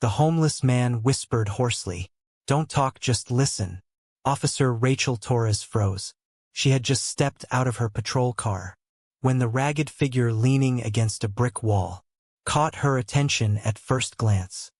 The homeless man whispered hoarsely. "Don't talk, just listen." Officer Rachel Torres froze. She had just stepped out of her patrol car when the ragged figure leaning against a brick wall caught her attention at first glance.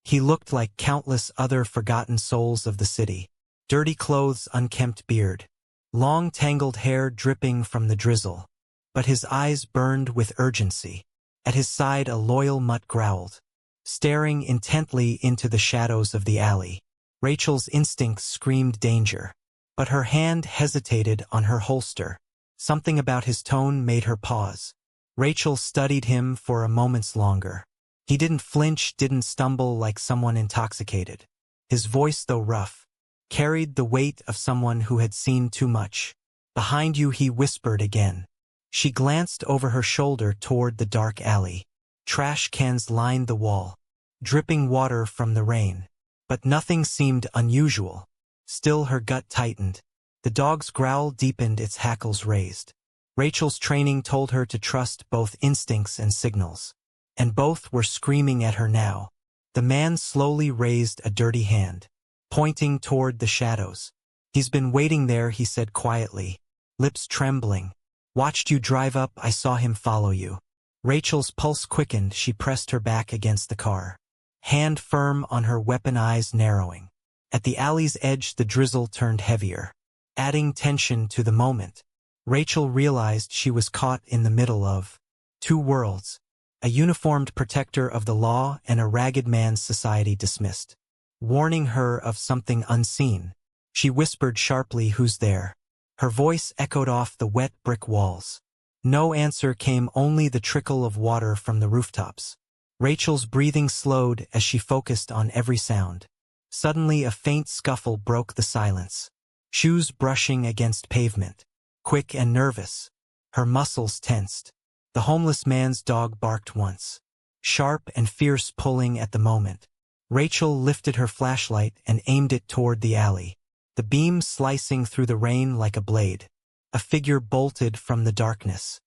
He looked like countless other forgotten souls of the city. Dirty clothes, unkempt beard, long tangled hair dripping from the drizzle. But his eyes burned with urgency. At his side a loyal mutt growled, staring intently into the shadows of the alley. Rachel's instincts screamed danger, but her hand hesitated on her holster. Something about his tone made her pause. Rachel studied him for a moment longer. He didn't flinch, didn't stumble like someone intoxicated. His voice, though rough, carried the weight of someone who had seen too much. "Behind you," he whispered again. She glanced over her shoulder toward the dark alley. Trash cans lined the wall, dripping water from the rain. But nothing seemed unusual. Still, her gut tightened. The dog's growl deepened, its hackles raised. Rachel's training told her to trust both instincts and signals. And both were screaming at her now. The man slowly raised a dirty hand, pointing toward the shadows. "He's been waiting there," he said quietly, lips trembling. "Watched you drive up, I saw him follow you." Rachel's pulse quickened, she pressed her back against the car, hand firm on her weapon, eyes narrowing. At the alley's edge the drizzle turned heavier, adding tension to the moment. Rachel realized she was caught in the middle of two worlds, a uniformed protector of the law and a ragged man's society dismissed. Warning her of something unseen, she whispered sharply, "Who's there?" Her voice echoed off the wet brick walls. No answer came, only the trickle of water from the rooftops. Rachel's breathing slowed as she focused on every sound. Suddenly a faint scuffle broke the silence. Shoes brushing against pavement. Quick and nervous. Her muscles tensed. The homeless man's dog barked once, sharp and fierce, pulling at the moment. Rachel lifted her flashlight and aimed it toward the alley, the beam slicing through the rain like a blade. A figure bolted from the darkness.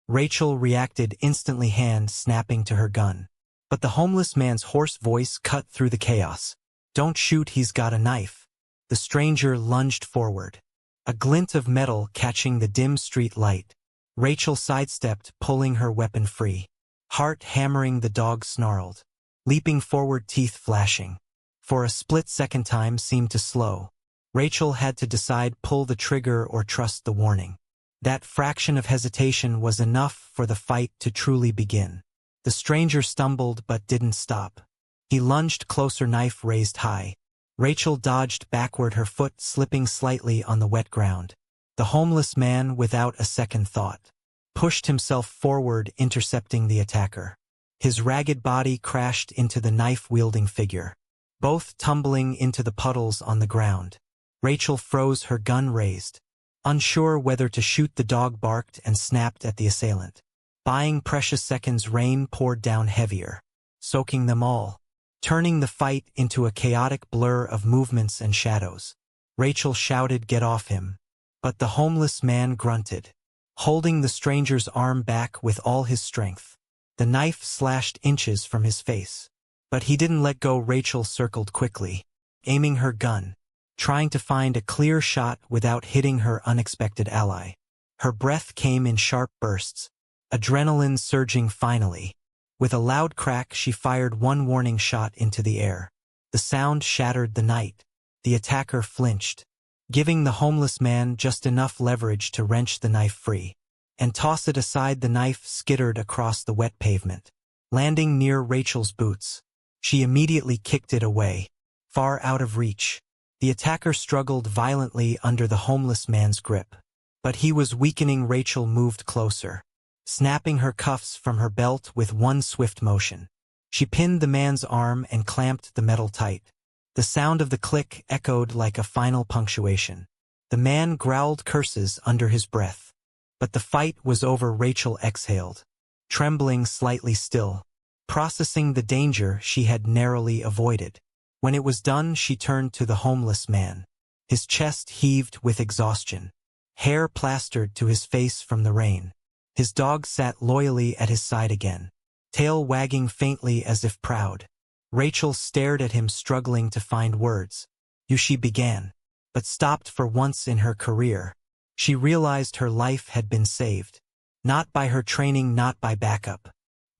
Rachel reacted instantly, hand snapping to her gun. But the homeless man's hoarse voice cut through the chaos. "Don't shoot, he's got a knife." The stranger lunged forward, a glint of metal catching the dim street light. Rachel sidestepped, pulling her weapon free. Heart hammering, the dog snarled, leaping forward, teeth flashing. For a split second, time seemed to slow. Rachel had to decide, pull the trigger or trust the warning. That fraction of hesitation was enough for the fight to truly begin. The stranger stumbled but didn't stop. He lunged closer, knife raised high. Rachel dodged backward, her foot slipping slightly on the wet ground. The homeless man, without a second thought, pushed himself forward, intercepting the attacker. His ragged body crashed into the knife-wielding figure, both tumbling into the puddles on the ground. Rachel froze, her gun raised, unsure whether to shoot. The dog barked and snapped at the assailant. Buying precious seconds, rain poured down heavier, soaking them all, turning the fight into a chaotic blur of movements and shadows. Rachel shouted, "Get off him!" But the homeless man grunted, holding the stranger's arm back with all his strength. The knife slashed inches from his face. But he didn't let go. Rachel circled quickly, aiming her gun, trying to find a clear shot without hitting her unexpected ally. Her breath came in sharp bursts, adrenaline surging. Finally, with a loud crack, she fired one warning shot into the air. The sound shattered the night. The attacker flinched, giving the homeless man just enough leverage to wrench the knife free and toss it aside. The knife skittered across the wet pavement, landing near Rachel's boots. She immediately kicked it away, far out of reach. The attacker struggled violently under the homeless man's grip, but he was weakening. Rachel moved closer, snapping her cuffs from her belt with one swift motion. She pinned the man's arm and clamped the metal tight. The sound of the click echoed like a final punctuation. The man growled curses under his breath. But the fight was over. Rachel exhaled, trembling slightly still, processing the danger she had narrowly avoided. When it was done, she turned to the homeless man. His chest heaved with exhaustion, hair plastered to his face from the rain. His dog sat loyally at his side again, tail wagging faintly as if proud. Rachel stared at him, struggling to find words. She began, but stopped for once in her career. She realized her life had been saved. Not by her training, not by backup,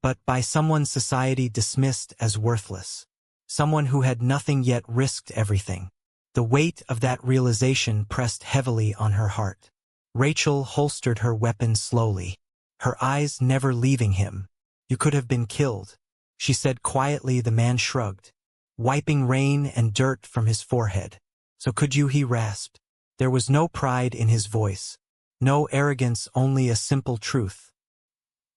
but by someone society dismissed as worthless. Someone who had nothing yet risked everything. The weight of that realization pressed heavily on her heart. Rachel holstered her weapon slowly, her eyes never leaving him. "You could have been killed," she said quietly. The man shrugged, wiping rain and dirt from his forehead. "So could you?" he rasped. There was no pride in his voice, no arrogance, only a simple truth.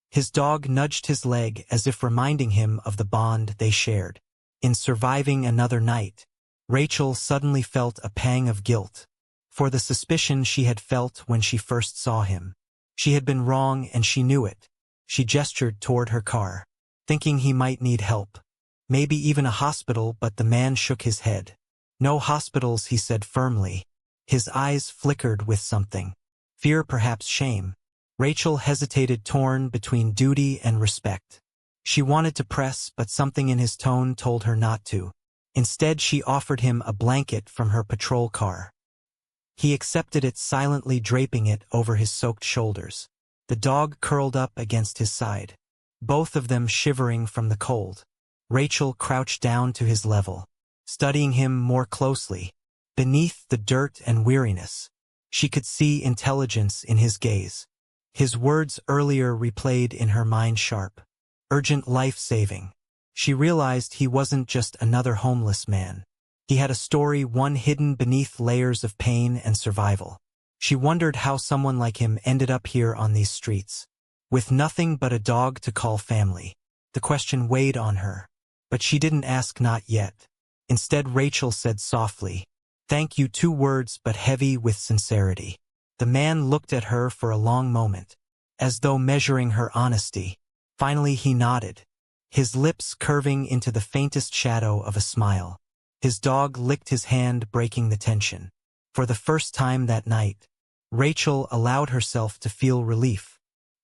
His dog nudged his leg as if reminding him of the bond they shared. In surviving another night, Rachel suddenly felt a pang of guilt for the suspicion she had felt when she first saw him. She had been wrong and she knew it. She gestured toward her car, thinking he might need help, maybe even a hospital, but the man shook his head. "No hospitals," he said firmly. His eyes flickered with something. Fear, perhaps shame. Rachel hesitated, torn between duty and respect. She wanted to press, but something in his tone told her not to. Instead, she offered him a blanket from her patrol car. He accepted it, silently draping it over his soaked shoulders. The dog curled up against his side, both of them shivering from the cold. Rachel crouched down to his level, studying him more closely. Beneath the dirt and weariness, she could see intelligence in his gaze. His words earlier replayed in her mind, sharp, urgent, life-saving. She realized he wasn't just another homeless man. He had a story, one hidden beneath layers of pain and survival. She wondered how someone like him ended up here on these streets, with nothing but a dog to call family. The question weighed on her, but she didn't ask, not yet. Instead, Rachel said softly, "Thank you," 2 words but heavy with sincerity. The man looked at her for a long moment, as though measuring her honesty. Finally he nodded, his lips curving into the faintest shadow of a smile. His dog licked his hand, breaking the tension. For the first time that night, Rachel allowed herself to feel relief.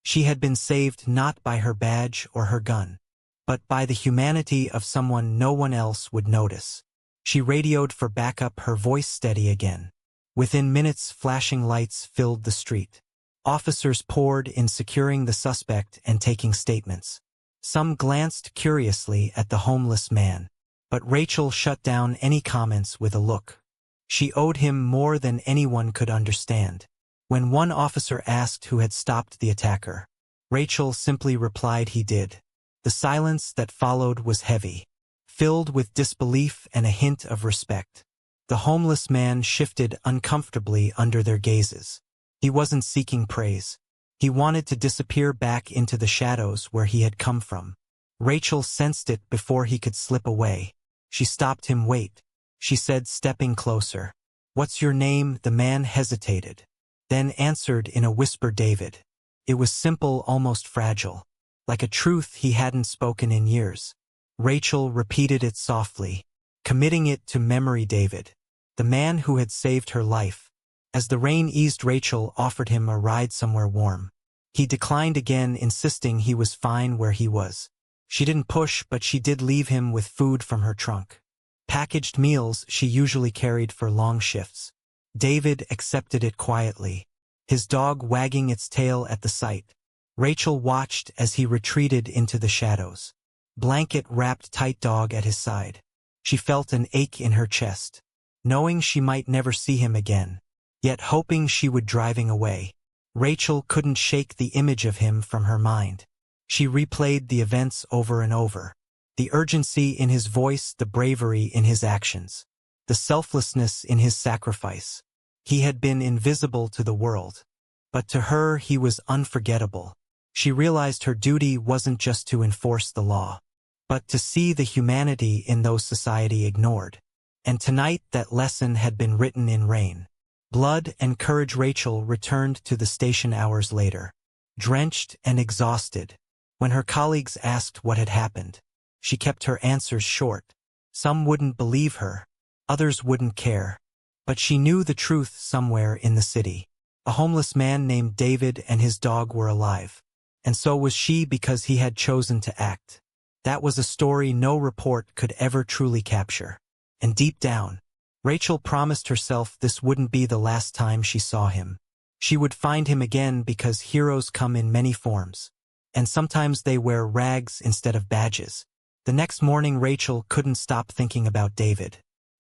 She had been saved not by her badge or her gun, but by the humanity of someone no one else would notice. She radioed for backup, her voice steady again. Within minutes, flashing lights filled the street. Officers poured in, securing the suspect and taking statements. Some glanced curiously at the homeless man, but Rachel shut down any comments with a look. She owed him more than anyone could understand. When one officer asked who had stopped the attacker, Rachel simply replied he did. The silence that followed was heavy, filled with disbelief and a hint of respect. The homeless man shifted uncomfortably under their gazes. He wasn't seeking praise. He wanted to disappear back into the shadows where he had come from. Rachel sensed it before he could slip away. She stopped him. "Wait," she said, stepping closer. "What's your name?" The man hesitated, then answered in a whisper, "David." It was simple, almost fragile, like a truth he hadn't spoken in years. Rachel repeated it softly, committing it to memory. David, the man who had saved her life. As the rain eased, Rachel offered him a ride somewhere warm. He declined again, insisting he was fine where he was. She didn't push, but she did leave him with food from her trunk, packaged meals she usually carried for long shifts. David accepted it quietly, his dog wagging its tail at the sight. Rachel watched as he retreated into the shadows, blanket-wrapped tight, dog at his side. She felt an ache in her chest, knowing she might never see him again, yet hoping she would. Driving away, Rachel couldn't shake the image of him from her mind. She replayed the events over and over. The urgency in his voice, the bravery in his actions, the selflessness in his sacrifice. He had been invisible to the world, but to her he was unforgettable. She realized her duty wasn't just to enforce the law, but to see the humanity in those society ignored. And tonight that lesson had been written in rain, blood, and courage. Rachel returned to the station hours later, drenched and exhausted. When her colleagues asked what had happened, she kept her answers short. Some wouldn't believe her, others wouldn't care. But she knew the truth somewhere in the city. A homeless man named David and his dog were alive, and so was she because he had chosen to act. That was a story no report could ever truly capture. And deep down, Rachel promised herself this wouldn't be the last time she saw him. She would find him again because heroes come in many forms. And sometimes they wear rags instead of badges. The next morning Rachel couldn't stop thinking about David.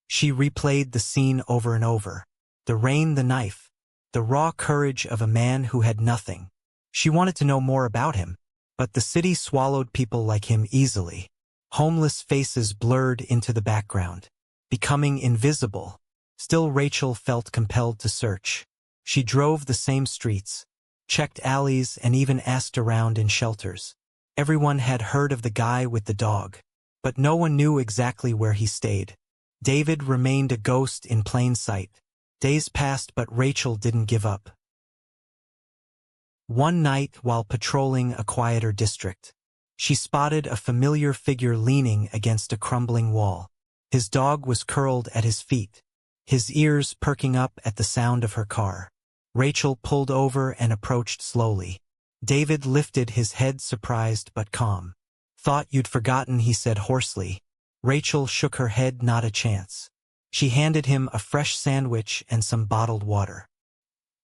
She replayed the scene over and over. The rain, the knife, the raw courage of a man who had nothing. She wanted to know more about him. But the city swallowed people like him easily. Homeless faces blurred into the background, becoming invisible. Still Rachel felt compelled to search. She drove the same streets, checked alleys, and even asked around in shelters. Everyone had heard of the guy with the dog, but no one knew exactly where he stayed. David remained a ghost in plain sight. Days passed, but Rachel didn't give up. One night, while patrolling a quieter district, she spotted a familiar figure leaning against a crumbling wall. His dog was curled at his feet, his ears perking up at the sound of her car. Rachel pulled over and approached slowly. David lifted his head, surprised but calm. "Thought you'd forgotten," he said hoarsely. Rachel shook her head. "Not a chance." She handed him a fresh sandwich and some bottled water.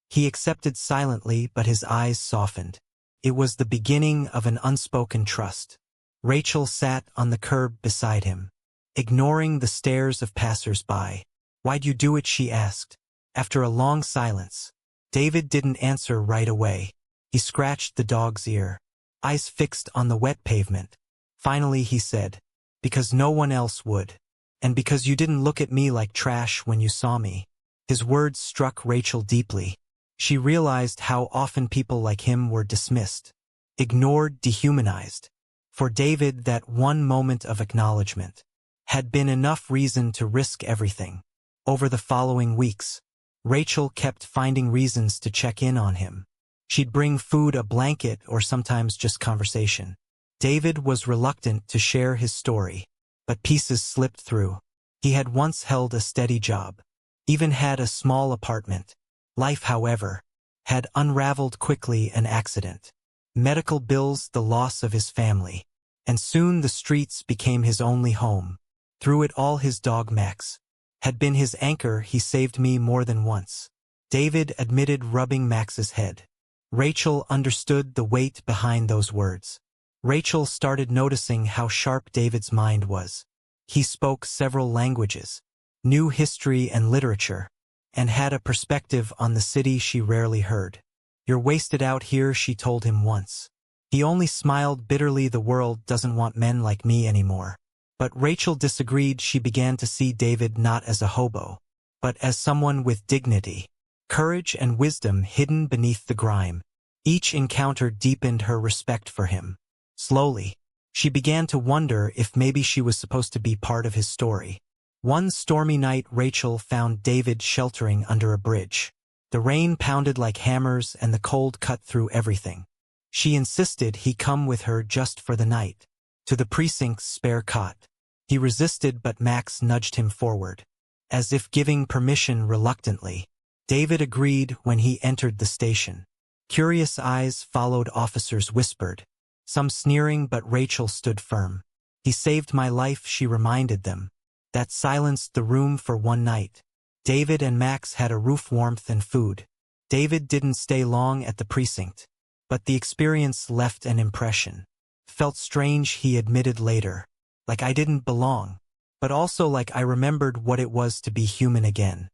He accepted silently, but his eyes softened. It was the beginning of an unspoken trust. Rachel sat on the curb beside him, ignoring the stares of passers-by. "Why'd you do it?" she asked. After a long silence, David didn't answer right away. He scratched the dog's ear, eyes fixed on the wet pavement. Finally he said, "Because no one else would. And because you didn't look at me like trash when you saw me." His words struck Rachel deeply. She realized how often people like him were dismissed, ignored, dehumanized. For David, that one moment of acknowledgement had been enough reason to risk everything. Over the following weeks, Rachel kept finding reasons to check in on him. She'd bring food, a blanket, or sometimes just conversation. David was reluctant to share his story, but pieces slipped through. He had once held a steady job, even had a small apartment. Life, however, had unraveled quickly. An accident, medical bills, the loss of his family, and soon the streets became his only home. Through it all, his dog Max had been his anchor. "He saved me more than once," David admitted, rubbing Max's head. Rachel understood the weight behind those words. Rachel started noticing how sharp David's mind was. He spoke several languages, knew history and literature, and had a perspective on the city she rarely heard. "You're wasted out here," she told him once. He only smiled bitterly. "The world doesn't want men like me anymore." But Rachel disagreed. She began to see David not as a hobo, but as someone with dignity, courage, and wisdom hidden beneath the grime. Each encounter deepened her respect for him. Slowly, she began to wonder if maybe she was supposed to be part of his story. One stormy night, Rachel found David sheltering under a bridge. The rain pounded like hammers and the cold cut through everything. She insisted he come with her just for the night, to the precinct's spare cot. He resisted, but Max nudged him forward, as if giving permission reluctantly. David agreed. When he entered the station, curious eyes followed. Officers whispered, some sneering, but Rachel stood firm. "He saved my life," she reminded them. That silenced the room for one night. David and Max had a roof, warmth, and food. David didn't stay long at the precinct, but the experience left an impression. "Felt strange," he admitted later. "Like I didn't belong, but also like I remembered what it was to be human again."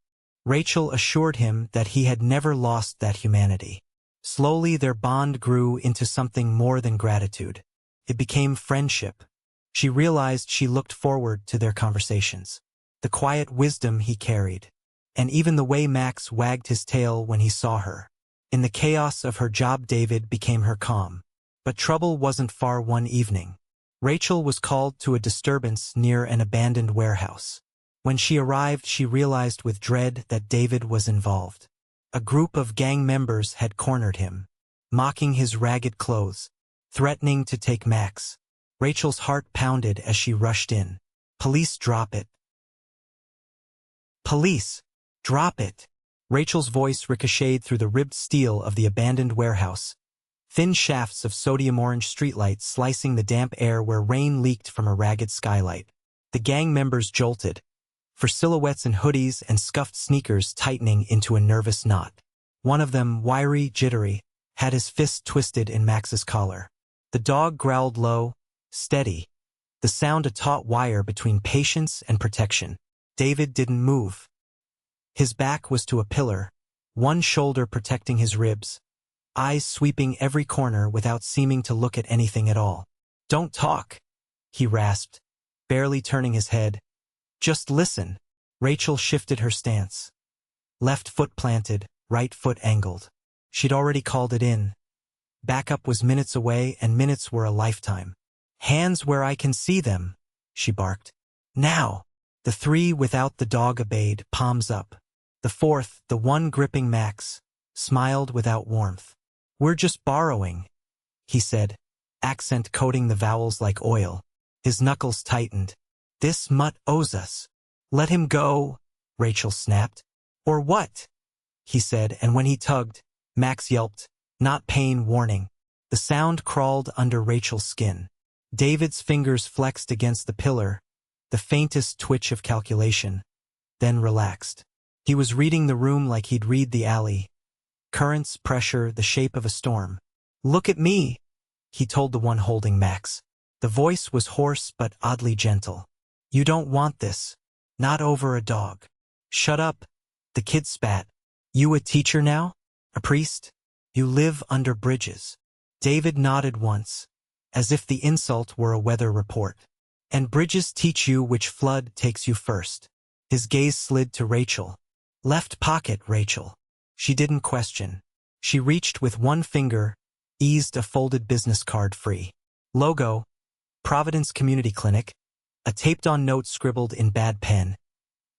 Rachel assured him that he had never lost that humanity. Slowly their bond grew into something more than gratitude. It became friendship. She realized she looked forward to their conversations, the quiet wisdom he carried, and even the way Max wagged his tail when he saw her. In the chaos of her job, David became her calm. But trouble wasn't far. One evening, Rachel was called to a disturbance near an abandoned warehouse. When she arrived, she realized with dread that David was involved. A group of gang members had cornered him, mocking his ragged clothes, threatening to take Max. Rachel's heart pounded as she rushed in. "Police, drop it. Police, drop it." Rachel's voice ricocheted through the ribbed steel of the abandoned warehouse. thin shafts of sodium-orange streetlights slicing the damp air where rain leaked from a ragged skylight. The gang members jolted, for silhouettes in hoodies and scuffed sneakers tightening into a nervous knot. One of them, wiry, jittery, had his fist twisted in Max's collar. The dog growled low, steady, the sound a taut wire between patience and protection. David didn't move. His back was to a pillar, one shoulder protecting his ribs, eyes sweeping every corner without seeming to look at anything at all. "Don't talk," he rasped, barely turning his head. "Just listen." Rachel shifted her stance. Left foot planted, right foot angled. She'd already called it in. Backup was minutes away, and minutes were a lifetime. "Hands where I can see them," she barked. "Now!" The three without the dog obeyed, palms up. The fourth, the one gripping Max, smiled without warmth. "We're just borrowing," he said, accent coating the vowels like oil. His knuckles tightened. "This mutt owes us." "Let him go," Rachel snapped. "Or what?" he said, and when he tugged, Max yelped, not pain, warning. The sound crawled under Rachel's skin. David's fingers flexed against the pillar, the faintest twitch of calculation, then relaxed. He was reading the room like he'd read the alley. Currents, pressure, the shape of a storm. "Look at me," he told the one holding Max. The voice was hoarse but oddly gentle. "You don't want this. Not over a dog." "Shut up," the kid spat. "You a teacher now? A priest? You live under bridges." David nodded once, as if the insult were a weather report. "And bridges teach you which flood takes you first." His gaze slid to Rachel. "Left pocket, Rachel." She didn't question. She reached with one finger, eased a folded business card free. Logo, Providence Community Clinic, a taped-on note scribbled in bad pen.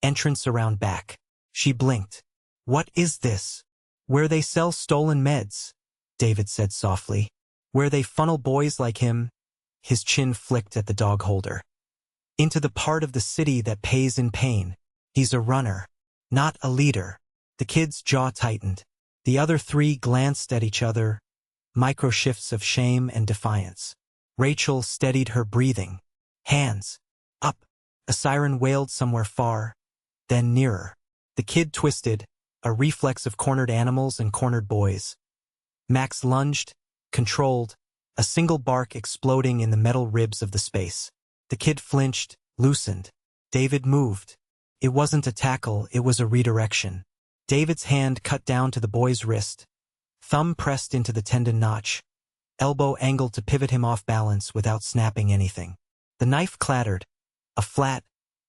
Entrance around back. She blinked. "What is this?" "Where they sell stolen meds," David said softly. "Where they funnel boys like him," his chin flicked at the dog holder, "into the part of the city that pays in pain. He's a runner, not a leader." The kid's jaw tightened. The other three glanced at each other, micro shifts of shame and defiance. Rachel steadied her breathing. "Hands up." A siren wailed somewhere far, then nearer. The kid twisted, a reflex of cornered animals and cornered boys. Max lunged, controlled, a single bark exploding in the metal ribs of the space. The kid flinched, loosened. David moved. It wasn't a tackle, it was a redirection. David's hand cut down to the boy's wrist, thumb pressed into the tendon notch, elbow angled to pivot him off balance without snapping anything. The knife clattered, a flat,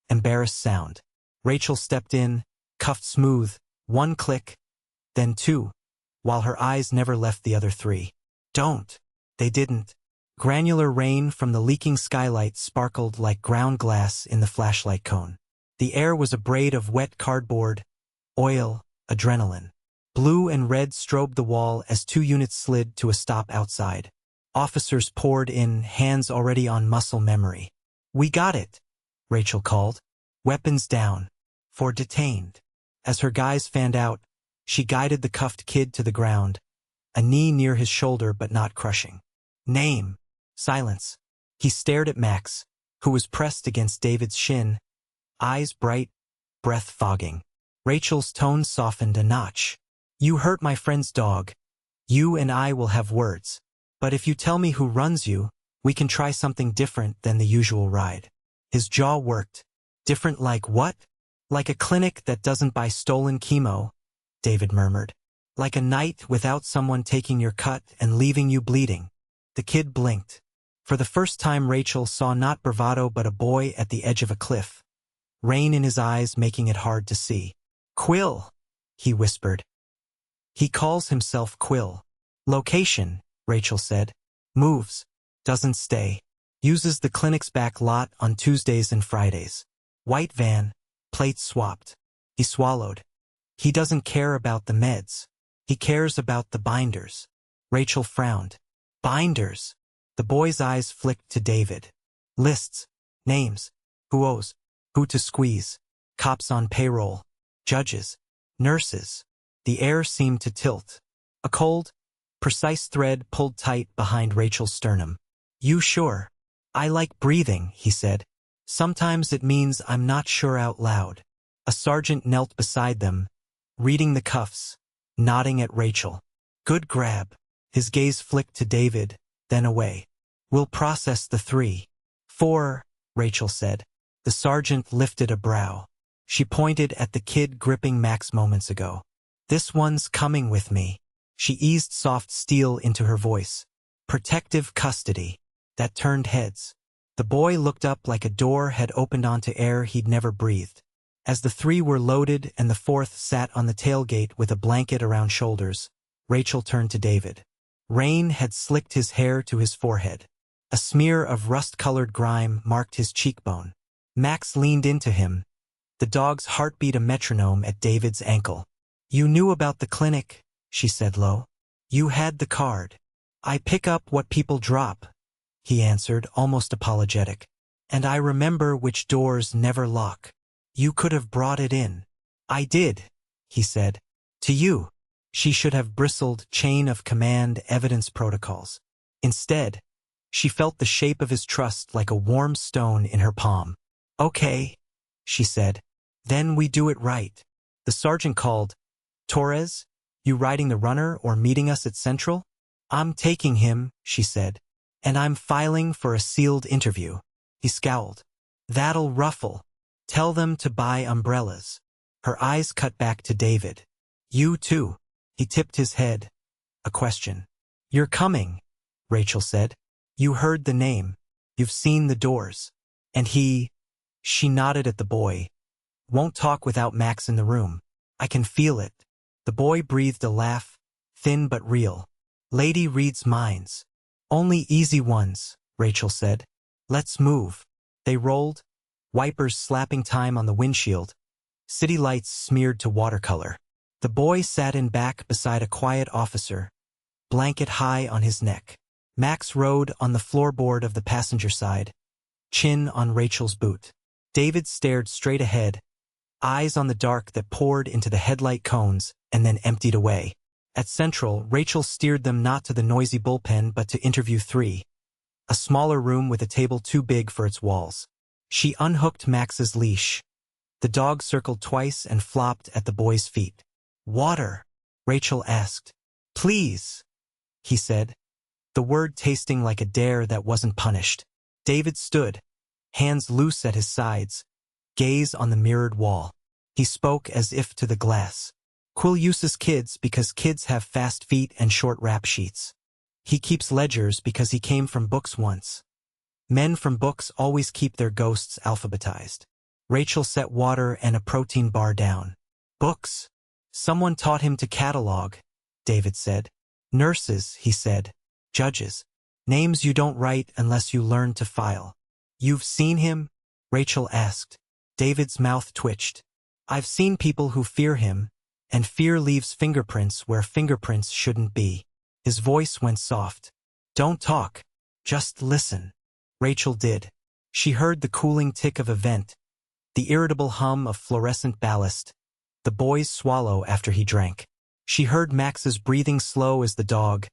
embarrassed sound. Rachel stepped in, cuffed smooth, one click, then two, while her eyes never left the other three. "Don't." They didn't. Granular rain from the leaking skylight sparkled like ground glass in the flashlight cone. The air was a braid of wet cardboard, oil, adrenaline. Blue and red strobed the wall as 2 units slid to a stop outside. Officers poured in, hands already on muscle memory. "We got it," Rachel called. "Weapons down. For detained." As her guys fanned out, she guided the cuffed kid to the ground, a knee near his shoulder but not crushing. "Name." Silence. He stared at Max, who was pressed against David's shin, eyes bright, breath fogging. Rachel's tone softened a notch. "You hurt my friend's dog. You and I will have words. But if you tell me who runs you, we can try something different than the usual ride." His jaw worked. "Different like what?" "Like a clinic that doesn't buy stolen chemo," David murmured. "Like a night without someone taking your cut and leaving you bleeding." The kid blinked. For the first time Rachel saw not bravado but a boy at the edge of a cliff, rain in his eyes making it hard to see. "Quill," he whispered. "He calls himself Quill." "Location," Rachel said. "Moves. Doesn't stay. Uses the clinic's back lot on Tuesdays and Fridays. White van, plates swapped." He swallowed. "He doesn't care about the meds. He cares about the binders." Rachel frowned. "Binders?" The boy's eyes flicked to David. "Lists. Names. Who owes. Who to squeeze. Cops on payroll. Judges. Nurses." The air seemed to tilt. "A cold?" Precise thread pulled tight behind Rachel's sternum. You sure? I like breathing, he said. Sometimes it means I'm not sure out loud. A sergeant knelt beside them, reading the cuffs, nodding at Rachel. Good grab. His gaze flicked to David, then away. We'll process the 3. 4, Rachel said. The sergeant lifted a brow. She pointed at the kid gripping Max moments ago. This one's coming with me. She eased soft steel into her voice. Protective custody. That turned heads. The boy looked up like a door had opened onto air he'd never breathed. As the 3 were loaded and the 4th sat on the tailgate with a blanket around shoulders, Rachel turned to David. Rain had slicked his hair to his forehead. A smear of rust-colored grime marked his cheekbone. Max leaned into him, the dog's heartbeat a metronome at David's ankle. You knew about the clinic, she said low. You had the card. I pick up what people drop, he answered, almost apologetic. And I remember which doors never lock. You could have brought it in. I did, he said. To you. She should have bristled chain of command evidence protocols. Instead, she felt the shape of his trust like a warm stone in her palm. Okay, she said. Then we do it right. The sergeant called. Torres, you riding the runner or meeting us at Central? I'm taking him, she said. And I'm filing for a sealed interview. He scowled. That'll ruffle. Tell them to buy umbrellas. Her eyes cut back to David. You too. He tipped his head. A question. You're coming, Rachel said. You heard the name. You've seen the doors. And she nodded at the boy. Won't talk without Max in the room. I can feel it. The boy breathed a laugh, thin but real. Lady reads minds. Only easy ones, Rachel said. Let's move. They rolled, wipers slapping time on the windshield, city lights smeared to watercolor. The boy sat in back beside a quiet officer, blanket high on his neck. Max rode on the floorboard of the passenger side, chin on Rachel's boot. David stared straight ahead, eyes on the dark that poured into the headlight cones and then emptied away. At Central, Rachel steered them not to the noisy bullpen but to interview 3, a smaller room with a table too big for its walls. She unhooked Max's leash. The dog circled twice and flopped at the boy's feet. Water, Rachel asked. Please, he said, the word tasting like a dare that wasn't punished. David stood, hands loose at his sides, gaze on the mirrored wall. He spoke as if to the glass. Quill uses kids because kids have fast feet and short rap sheets. He keeps ledgers because he came from books once. Men from books always keep their ghosts alphabetized. Rachel set water and a protein bar down. Books. Someone taught him to catalog, David said. Nurses, he said. Judges. Names you don't write unless you learn to file. You've seen him? Rachel asked. David's mouth twitched. I've seen people who fear him, and fear leaves fingerprints where fingerprints shouldn't be. His voice went soft. Don't talk. Just listen. Rachel did. She heard the cooling tick of a vent, the irritable hum of fluorescent ballast, the boy's swallow after he drank. She heard Max's breathing slow as the dog,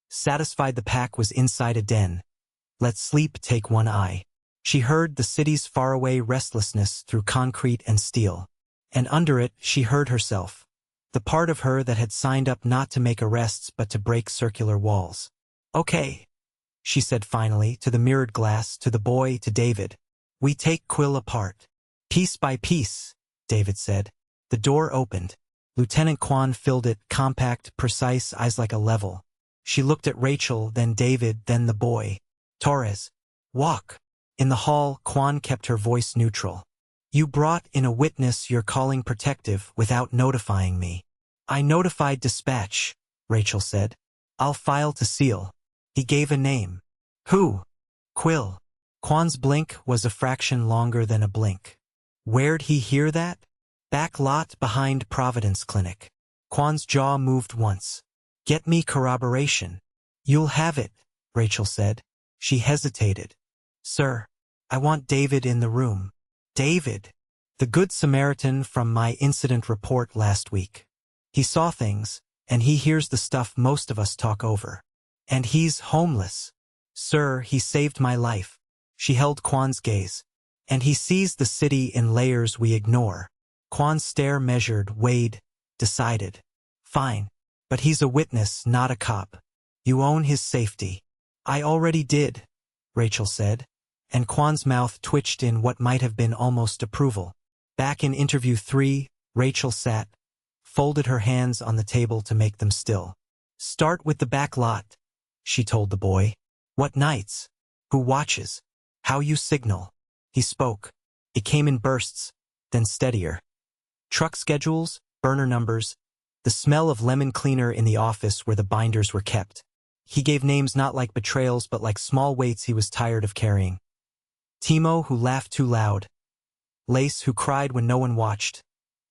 satisfied the pack was inside a den. Let sleep take one eye. She heard the city's faraway restlessness through concrete and steel. And under it, she heard herself, the part of her that had signed up not to make arrests but to break circular walls. Okay, she said finally, to the mirrored glass, to the boy, to David. We take Quill apart. Piece by piece, David said. The door opened. Lieutenant Quan filled it, compact, precise, eyes like a level. She looked at Rachel, then David, then the boy. Torres. Walk. In the hall, Quan kept her voice neutral. You brought in a witness you're calling protective without notifying me. I notified dispatch, Rachel said. I'll file to seal. He gave a name. Who? Quill. Quan's blink was a fraction longer than a blink. Where'd he hear that? Back lot behind Providence Clinic. Quan's jaw moved once. Get me corroboration. You'll have it, Rachel said. She hesitated. Sir, I want David in the room. David, the Good Samaritan from my incident report last week. He saw things, and he hears the stuff most of us talk over. And he's homeless. Sir, he saved my life. She held Kwan's gaze. And he sees the city in layers we ignore. Kwan's stare measured, weighed, decided. Fine. But he's a witness, not a cop. You own his safety. I already did, Rachel said. And Kwan's mouth twitched in what might have been almost approval. Back in interview 3, Rachel sat, folded her hands on the table to make them still. Start with the back lot, she told the boy. What nights? Who watches? How you signal? He spoke. It came in bursts, then steadier. Truck schedules, burner numbers, the smell of lemon cleaner in the office where the binders were kept. He gave names not like betrayals but like small weights he was tired of carrying. Timo, who laughed too loud. Lace, who cried when no one watched.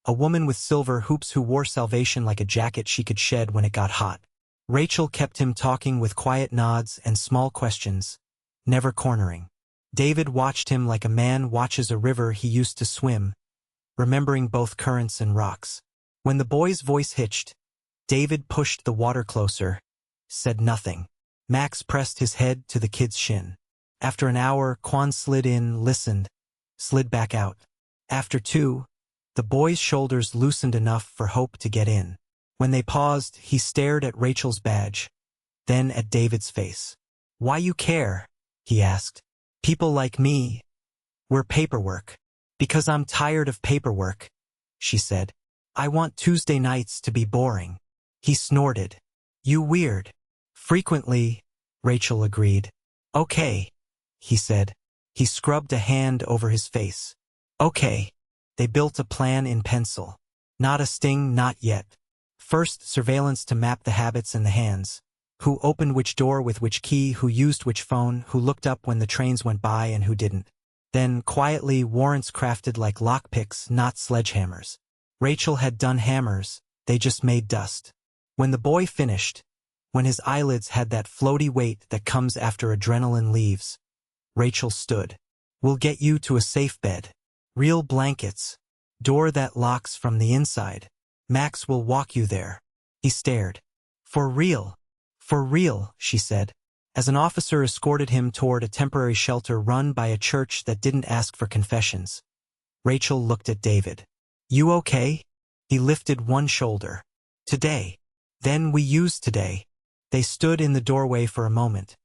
A woman with silver hoops who wore salvation like a jacket she could shed when it got hot. Rachel kept him talking with quiet nods and small questions, never cornering. David watched him like a man watches a river he used to swim, remembering both currents and rocks. When the boy's voice hitched, David pushed the water closer, said nothing. Max pressed his head to the kid's shin. After an hour, Kwan slid in, listened, slid back out. After 2, the boy's shoulders loosened enough for hope to get in. When they paused, he stared at Rachel's badge, then at David's face. Why you care? He asked. People like me. We're paperwork. Because I'm tired of paperwork, she said. I want Tuesday nights to be boring. He snorted. You weird. Frequently, Rachel agreed. Okay, he said. He scrubbed a hand over his face. Okay. They built a plan in pencil. Not a sting, not yet. First, surveillance to map the habits and the hands. Who opened which door with which key, who used which phone, who looked up when the trains went by and who didn't. Then, quietly, warrants crafted like lockpicks, not sledgehammers. Rachel had done hammers, they just made dust. When the boy finished, when his eyelids had that floaty weight that comes after adrenaline leaves, Rachel stood. We'll get you to a safe bed. Real blankets. Door that locks from the inside. Max will walk you there. He stared. For real. For real, she said, as an officer escorted him toward a temporary shelter run by a church that didn't ask for confessions. Rachel looked at David. You okay? He lifted one shoulder. Today. Then we used today. They stood in the doorway for a moment.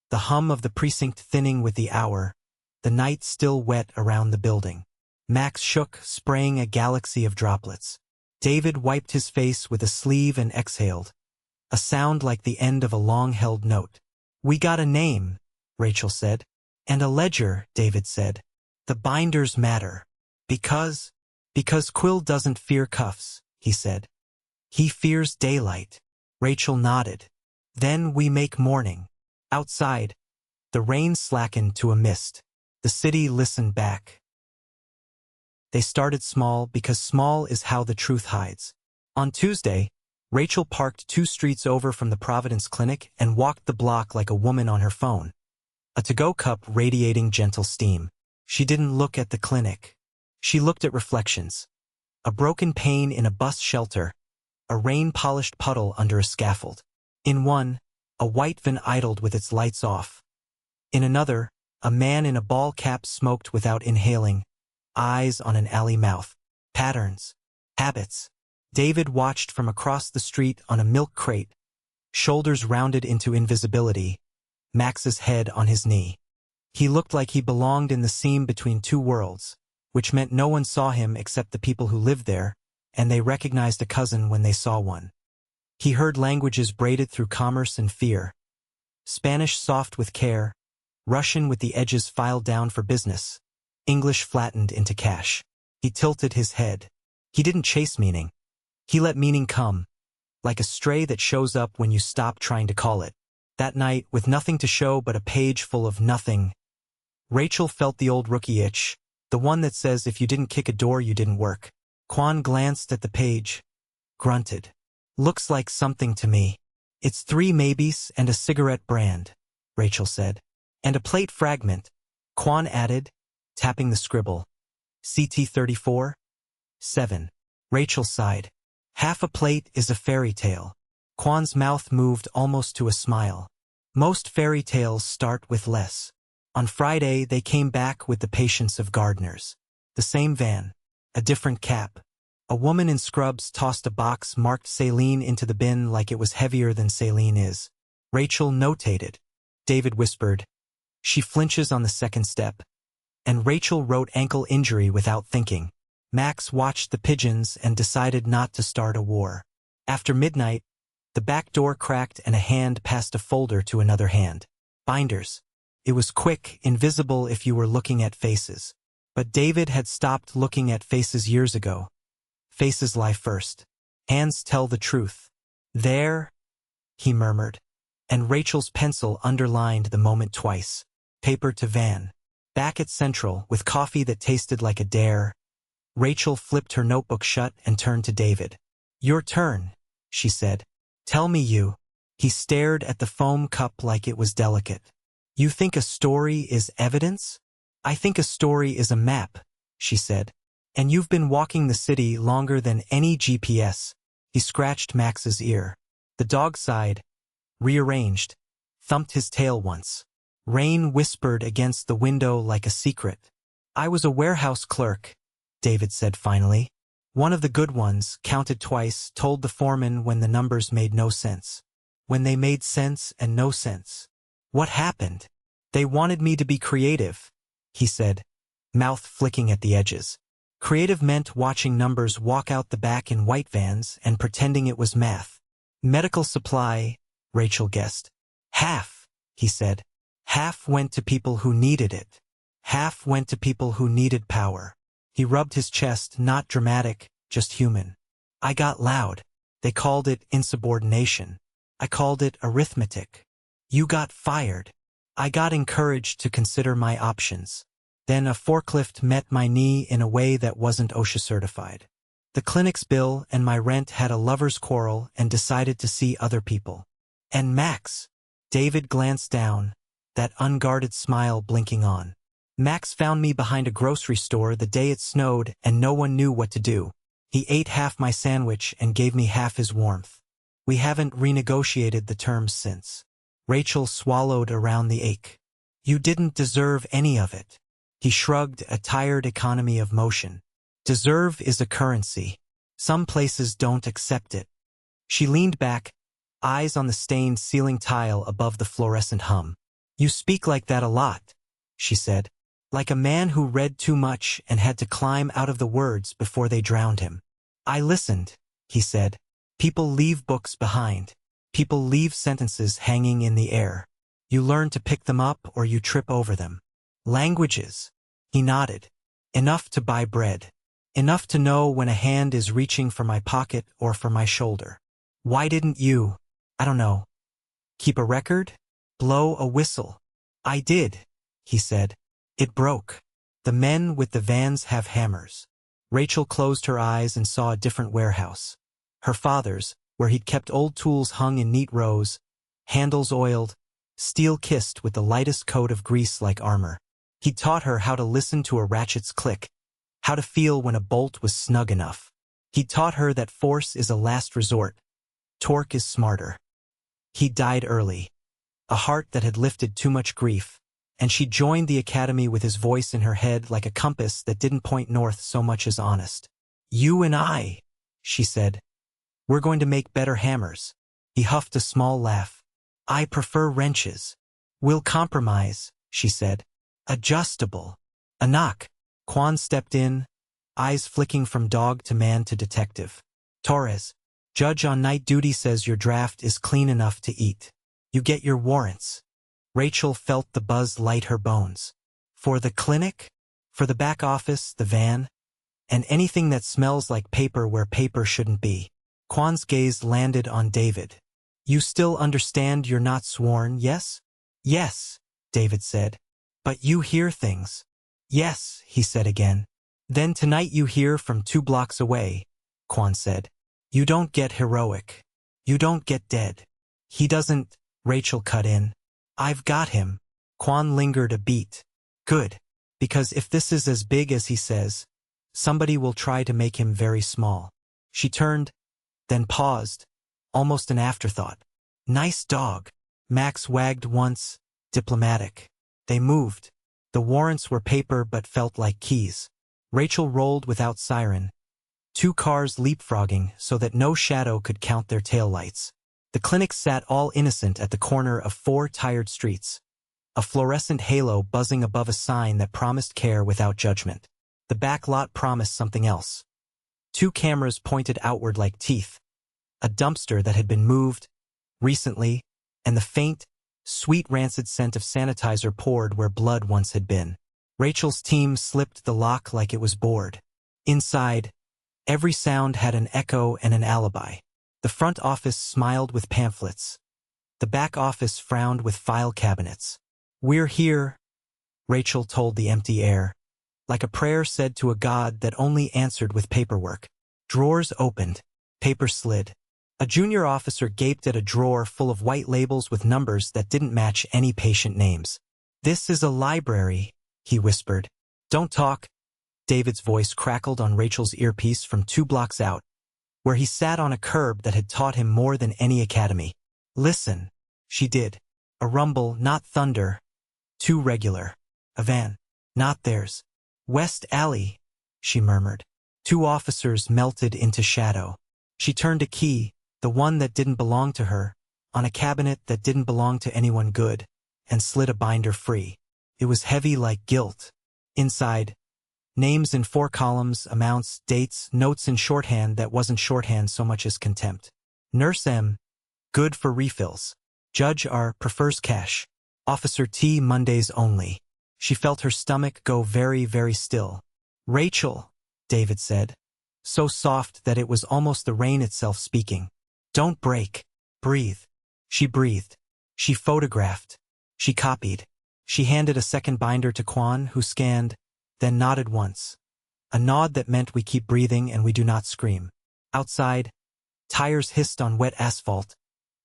The hum of the precinct thinning with the hour, the night still wet around the building. Max shook, spraying a galaxy of droplets. David wiped his face with a sleeve and exhaled. A sound like the end of a long-held note. We got a name, Rachel said. And a ledger, David said. The binders matter. Because Quill doesn't fear cuffs, he said. He fears daylight. Rachel nodded. Then we make morning. Outside, the rain slackened to a mist. The city listened back. They started small because small is how the truth hides. On Tuesday, Rachel parked 2 streets over from the Providence Clinic and walked the block like a woman on her phone. A to-go cup radiating gentle steam. She didn't look at the clinic. She looked at reflections. A broken pane in a bus shelter. A rain-polished puddle under a scaffold. In one, a white van idled with its lights off. In another, a man in a ball cap smoked without inhaling. Eyes on an alley mouth. Patterns. Habits. David watched from across the street on a milk crate, shoulders rounded into invisibility, Max's head on his knee. He looked like he belonged in the seam between 2 worlds, which meant no one saw him except the people who lived there, and they recognized a cousin when they saw one. He heard languages braided through commerce and fear. Spanish soft with care, Russian with the edges filed down for business, English flattened into cash. He tilted his head. He didn't chase meaning. He let meaning come, like a stray that shows up when you stop trying to call it. That night, with nothing to show but a page full of nothing, Rachel felt the old rookie itch, the one that says if you didn't kick a door you didn't work. Kwan glanced at the page, grunted. Looks like something to me. It's 3 maybes and a cigarette brand, Rachel said. And a plate fragment, Kwan added, tapping the scribble. CT-34? 7. Rachel sighed. Half a plate is a fairy tale. Quan's mouth moved almost to a smile. Most fairy tales start with less. On Friday, they came back with the patience of gardeners. The same van. A different cap. A woman in scrubs tossed a box marked saline into the bin like it was heavier than saline is. Rachel notated. David whispered. She flinches on the second step. And Rachel wrote ankle injury without thinking. Max watched the pigeons and decided not to start a war. After midnight, the back door cracked and a hand passed a folder to another hand. Binders. It was quick, invisible if you were looking at faces. But David had stopped looking at faces years ago. Faces lie first. Hands tell the truth. There, he murmured. And Rachel's pencil underlined the moment twice. Paper to van. Back at Central, with coffee that tasted like a dare, Rachel flipped her notebook shut and turned to David. Your turn, she said. Tell me you. He stared at the foam cup like it was delicate. You think a story is evidence? I think a story is a map, she said. And you've been walking the city longer than any GPS. He scratched Max's ear. The dog sighed, rearranged, thumped his tail once. Rain whispered against the window like a secret. I was a warehouse clerk, David said finally. One of the good ones, counted twice, told the foreman when the numbers made no sense. When they made sense and no sense. What happened? They wanted me to be creative, he said, mouth flicking at the edges. Creative meant watching numbers walk out the back in white vans and pretending it was math. Medical supply, Rachel guessed. Half, he said. Half went to people who needed it. Half went to people who needed power. He rubbed his chest, not dramatic, just human. I got loud. They called it insubordination. I called it arithmetic. You got fired. I got encouraged to consider my options. Then a forklift met my knee in a way that wasn't OSHA certified. The clinic's bill and my rent had a lover's quarrel and decided to see other people. And Max. David glanced down, that unguarded smile blinking on. Max found me behind a grocery store the day it snowed and no one knew what to do. He ate half my sandwich and gave me half his warmth. We haven't renegotiated the terms since. Rachel swallowed around the ache. You didn't deserve any of it. He shrugged, a tired economy of motion. Deserve is a currency. Some places don't accept it. She leaned back, eyes on the stained ceiling tile above the fluorescent hum. You speak like that a lot, she said. Like a man who read too much and had to climb out of the words before they drowned him. I listened, he said. People leave books behind. People leave sentences hanging in the air. You learn to pick them up or you trip over them. Languages. He nodded. Enough to buy bread. Enough to know when a hand is reaching for my pocket or for my shoulder. Why didn't you, I don't know, keep a record? Blow a whistle. I did, he said. It broke. The men with the vans have hammers. Rachel closed her eyes and saw a different warehouse. Her father's, where he'd kept old tools hung in neat rows, handles oiled, steel kissed with the lightest coat of grease like armor. He'd taught her how to listen to a ratchet's click, how to feel when a bolt was snug enough. He'd taught her that force is a last resort. Torque is smarter. He died early. A heart that had lifted too much grief. And she joined the academy with his voice in her head like a compass that didn't point north so much as honest. You and I, she said. We're going to make better hammers. He huffed a small laugh. I prefer wrenches. We'll compromise, she said. Adjustable. A knock. Quan stepped in, eyes flicking from dog to man to detective. Torres, judge on night duty says your draft is clean enough to eat. You get your warrants. Rachel felt the buzz light her bones. For the clinic? For the back office, the van? And anything that smells like paper where paper shouldn't be. Quan's gaze landed on David. You still understand you're not sworn, yes? Yes, David said. But you hear things. Yes, he said again. Then tonight you hear from 2 blocks away, Quan said. You don't get heroic. You don't get dead. He doesn't, Rachel cut in. I've got him. Quan lingered a beat. Good. Because if this is as big as he says, somebody will try to make him very small. She turned, then paused, almost an afterthought. Nice dog. Max wagged once, diplomatic. They moved. The warrants were paper but felt like keys. Rachel rolled without siren. 2 cars leapfrogging so that no shadow could count their taillights. The clinic sat all innocent at the corner of 4 tired streets. A fluorescent halo buzzing above a sign that promised care without judgment. The back lot promised something else. 2 cameras pointed outward like teeth. A dumpster that had been moved recently, and the faint, sweet rancid scent of sanitizer poured where blood once had been. Rachel's team slipped the lock like it was bored. Inside, every sound had an echo and an alibi. The front office smiled with pamphlets. The back office frowned with file cabinets. "We're here," Rachel told the empty air, like a prayer said to a god that only answered with paperwork. Drawers opened. Paper slid. A junior officer gaped at a drawer full of white labels with numbers that didn't match any patient names. "This is a library," he whispered. "Don't talk." David's voice crackled on Rachel's earpiece from 2 blocks out, where he sat on a curb that had taught him more than any academy. "Listen." She did. A rumble, not thunder. Too regular. A van. Not theirs. "West Alley," she murmured. 2 officers melted into shadow. She turned a key, the one that didn't belong to her, on a cabinet that didn't belong to anyone good, and slid a binder free. It was heavy like guilt. Inside, names in 4 columns, amounts, dates, notes in shorthand that wasn't shorthand so much as contempt. Nurse M, good for refills. Judge R, prefers cash. Officer T, Mondays only. She felt her stomach go very, very still. "Rachel," David said, so soft that it was almost the rain itself speaking. "Don't break. Breathe." She breathed. She photographed. She copied. She handed a second binder to Quan, who scanned, then nodded once. A nod that meant we keep breathing and we do not scream. Outside, tires hissed on wet asphalt,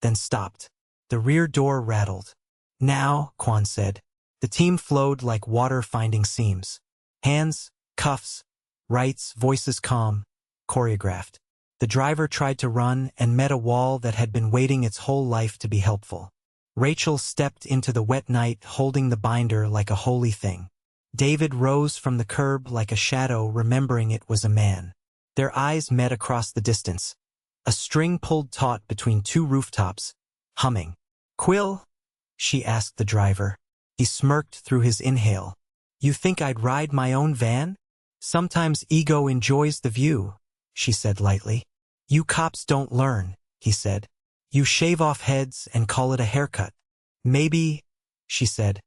then stopped. The rear door rattled. "Now," Quan said. The team flowed like water finding seams. Hands, cuffs, rights, voices calm, choreographed. The driver tried to run and met a wall that had been waiting its whole life to be helpful. Rachel stepped into the wet night holding the binder like a holy thing. David rose from the curb like a shadow, remembering it was a man. Their eyes met across the distance. A string pulled taut between 2 rooftops, humming. "Quill?" she asked the driver. He smirked through his inhale. "You think I'd ride my own van?" "Sometimes ego enjoys the view," she said lightly. "You cops don't learn," he said. "You shave off heads and call it a haircut." "Maybe," she said.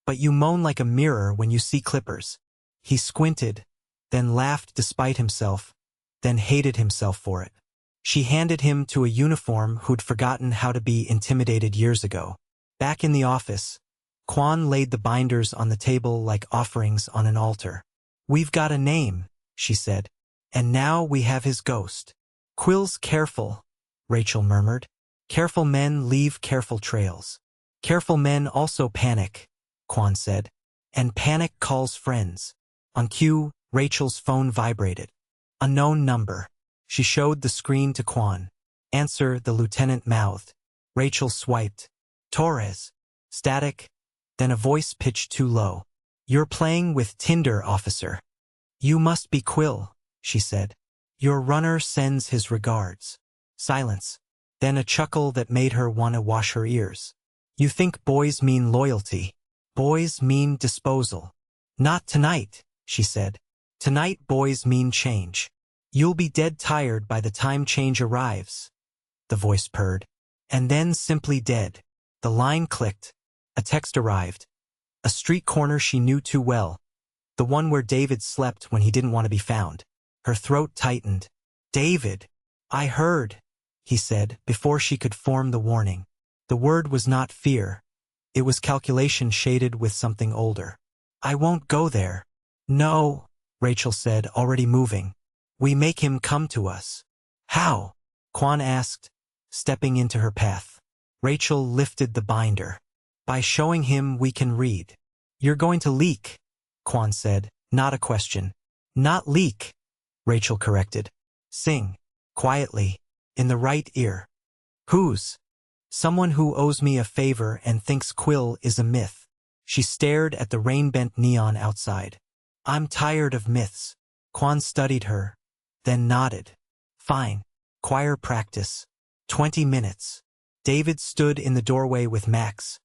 "But you moan like a mirror when you see clippers." He squinted, then laughed despite himself, then hated himself for it. She handed him to a uniform who'd forgotten how to be intimidated years ago. Back in the office, Quan laid the binders on the table like offerings on an altar. "We've got a name," she said. "And now we have his ghost." "Quill's careful," Rachel murmured. "Careful men leave careful trails." "Careful men also panic," Quan said. "And panic calls friends." On cue, Rachel's phone vibrated. Unknown number. She showed the screen to Quan. "Answer," the lieutenant mouthed. Rachel swiped. "Torres." Static. Then a voice pitched too low. "You're playing with Tinder, officer." "You must be Quill," she said. "Your runner sends his regards." Silence. Then a chuckle that made her want to wash her ears. "You think boys mean loyalty. Boys mean disposal." "Not tonight," she said. "Tonight boys mean change. You'll be dead tired by the time change arrives," the voice purred. And then simply dead. The line clicked. A text arrived. A street corner she knew too well. The one where David slept when he didn't want to be found. Her throat tightened. "David." "I heard," he said, before she could form the warning. The word was not fear. It was calculation shaded with something older. "I won't go there." "No," Rachel said, already moving. "We make him come to us." "How?" Quan asked, stepping into her path. Rachel lifted the binder. "By showing him we can read." "You're going to leak," Quan said, not a question. "Not leak," Rachel corrected. "Sing. Quietly. In the right ear." Whose? Someone who owes me a favor and thinks Quill is a myth. She stared at the rain-bent neon outside. I'm tired of myths. Quan studied her, then nodded. Fine. Choir practice. 20 minutes. David stood in the doorway with Max,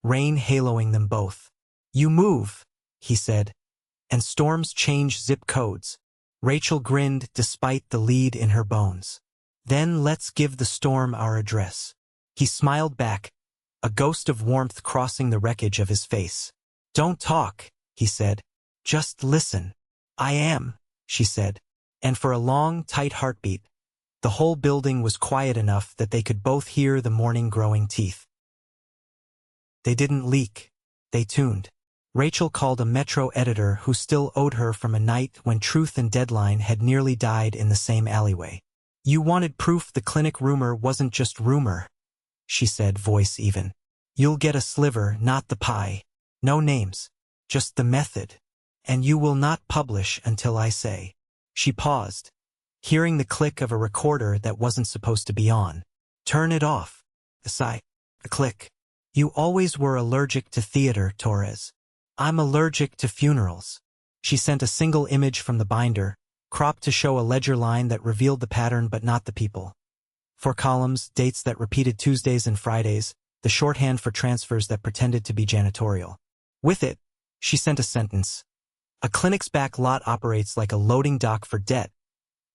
rain haloing them both. You move, he said. And storms change zip codes. Rachel grinned despite the lead in her bones. Then let's give the storm our address. He smiled back, a ghost of warmth crossing the wreckage of his face. Don't talk, he said. Just listen. I am, she said. And for a long, tight heartbeat, the whole building was quiet enough that they could both hear the morning growing teeth. They didn't leak. They tuned. Rachel called a Metro editor who still owed her from a night when Truth and Deadline had nearly died in the same alleyway. You wanted proof the clinic rumor wasn't just rumor, she said, voice even. You'll get a sliver, not the pie. No names. Just the method. And you will not publish until I say. She paused, hearing the click of a recorder that wasn't supposed to be on. Turn it off. A sigh. A click. You always were allergic to theater, Torres. I'm allergic to funerals. She sent a single image from the binder, cropped to show a ledger line that revealed the pattern but not the people. 4 columns, dates that repeated Tuesdays and Fridays, the shorthand for transfers that pretended to be janitorial. With it, she sent a sentence. A clinic's back lot operates like a loading dock for debt.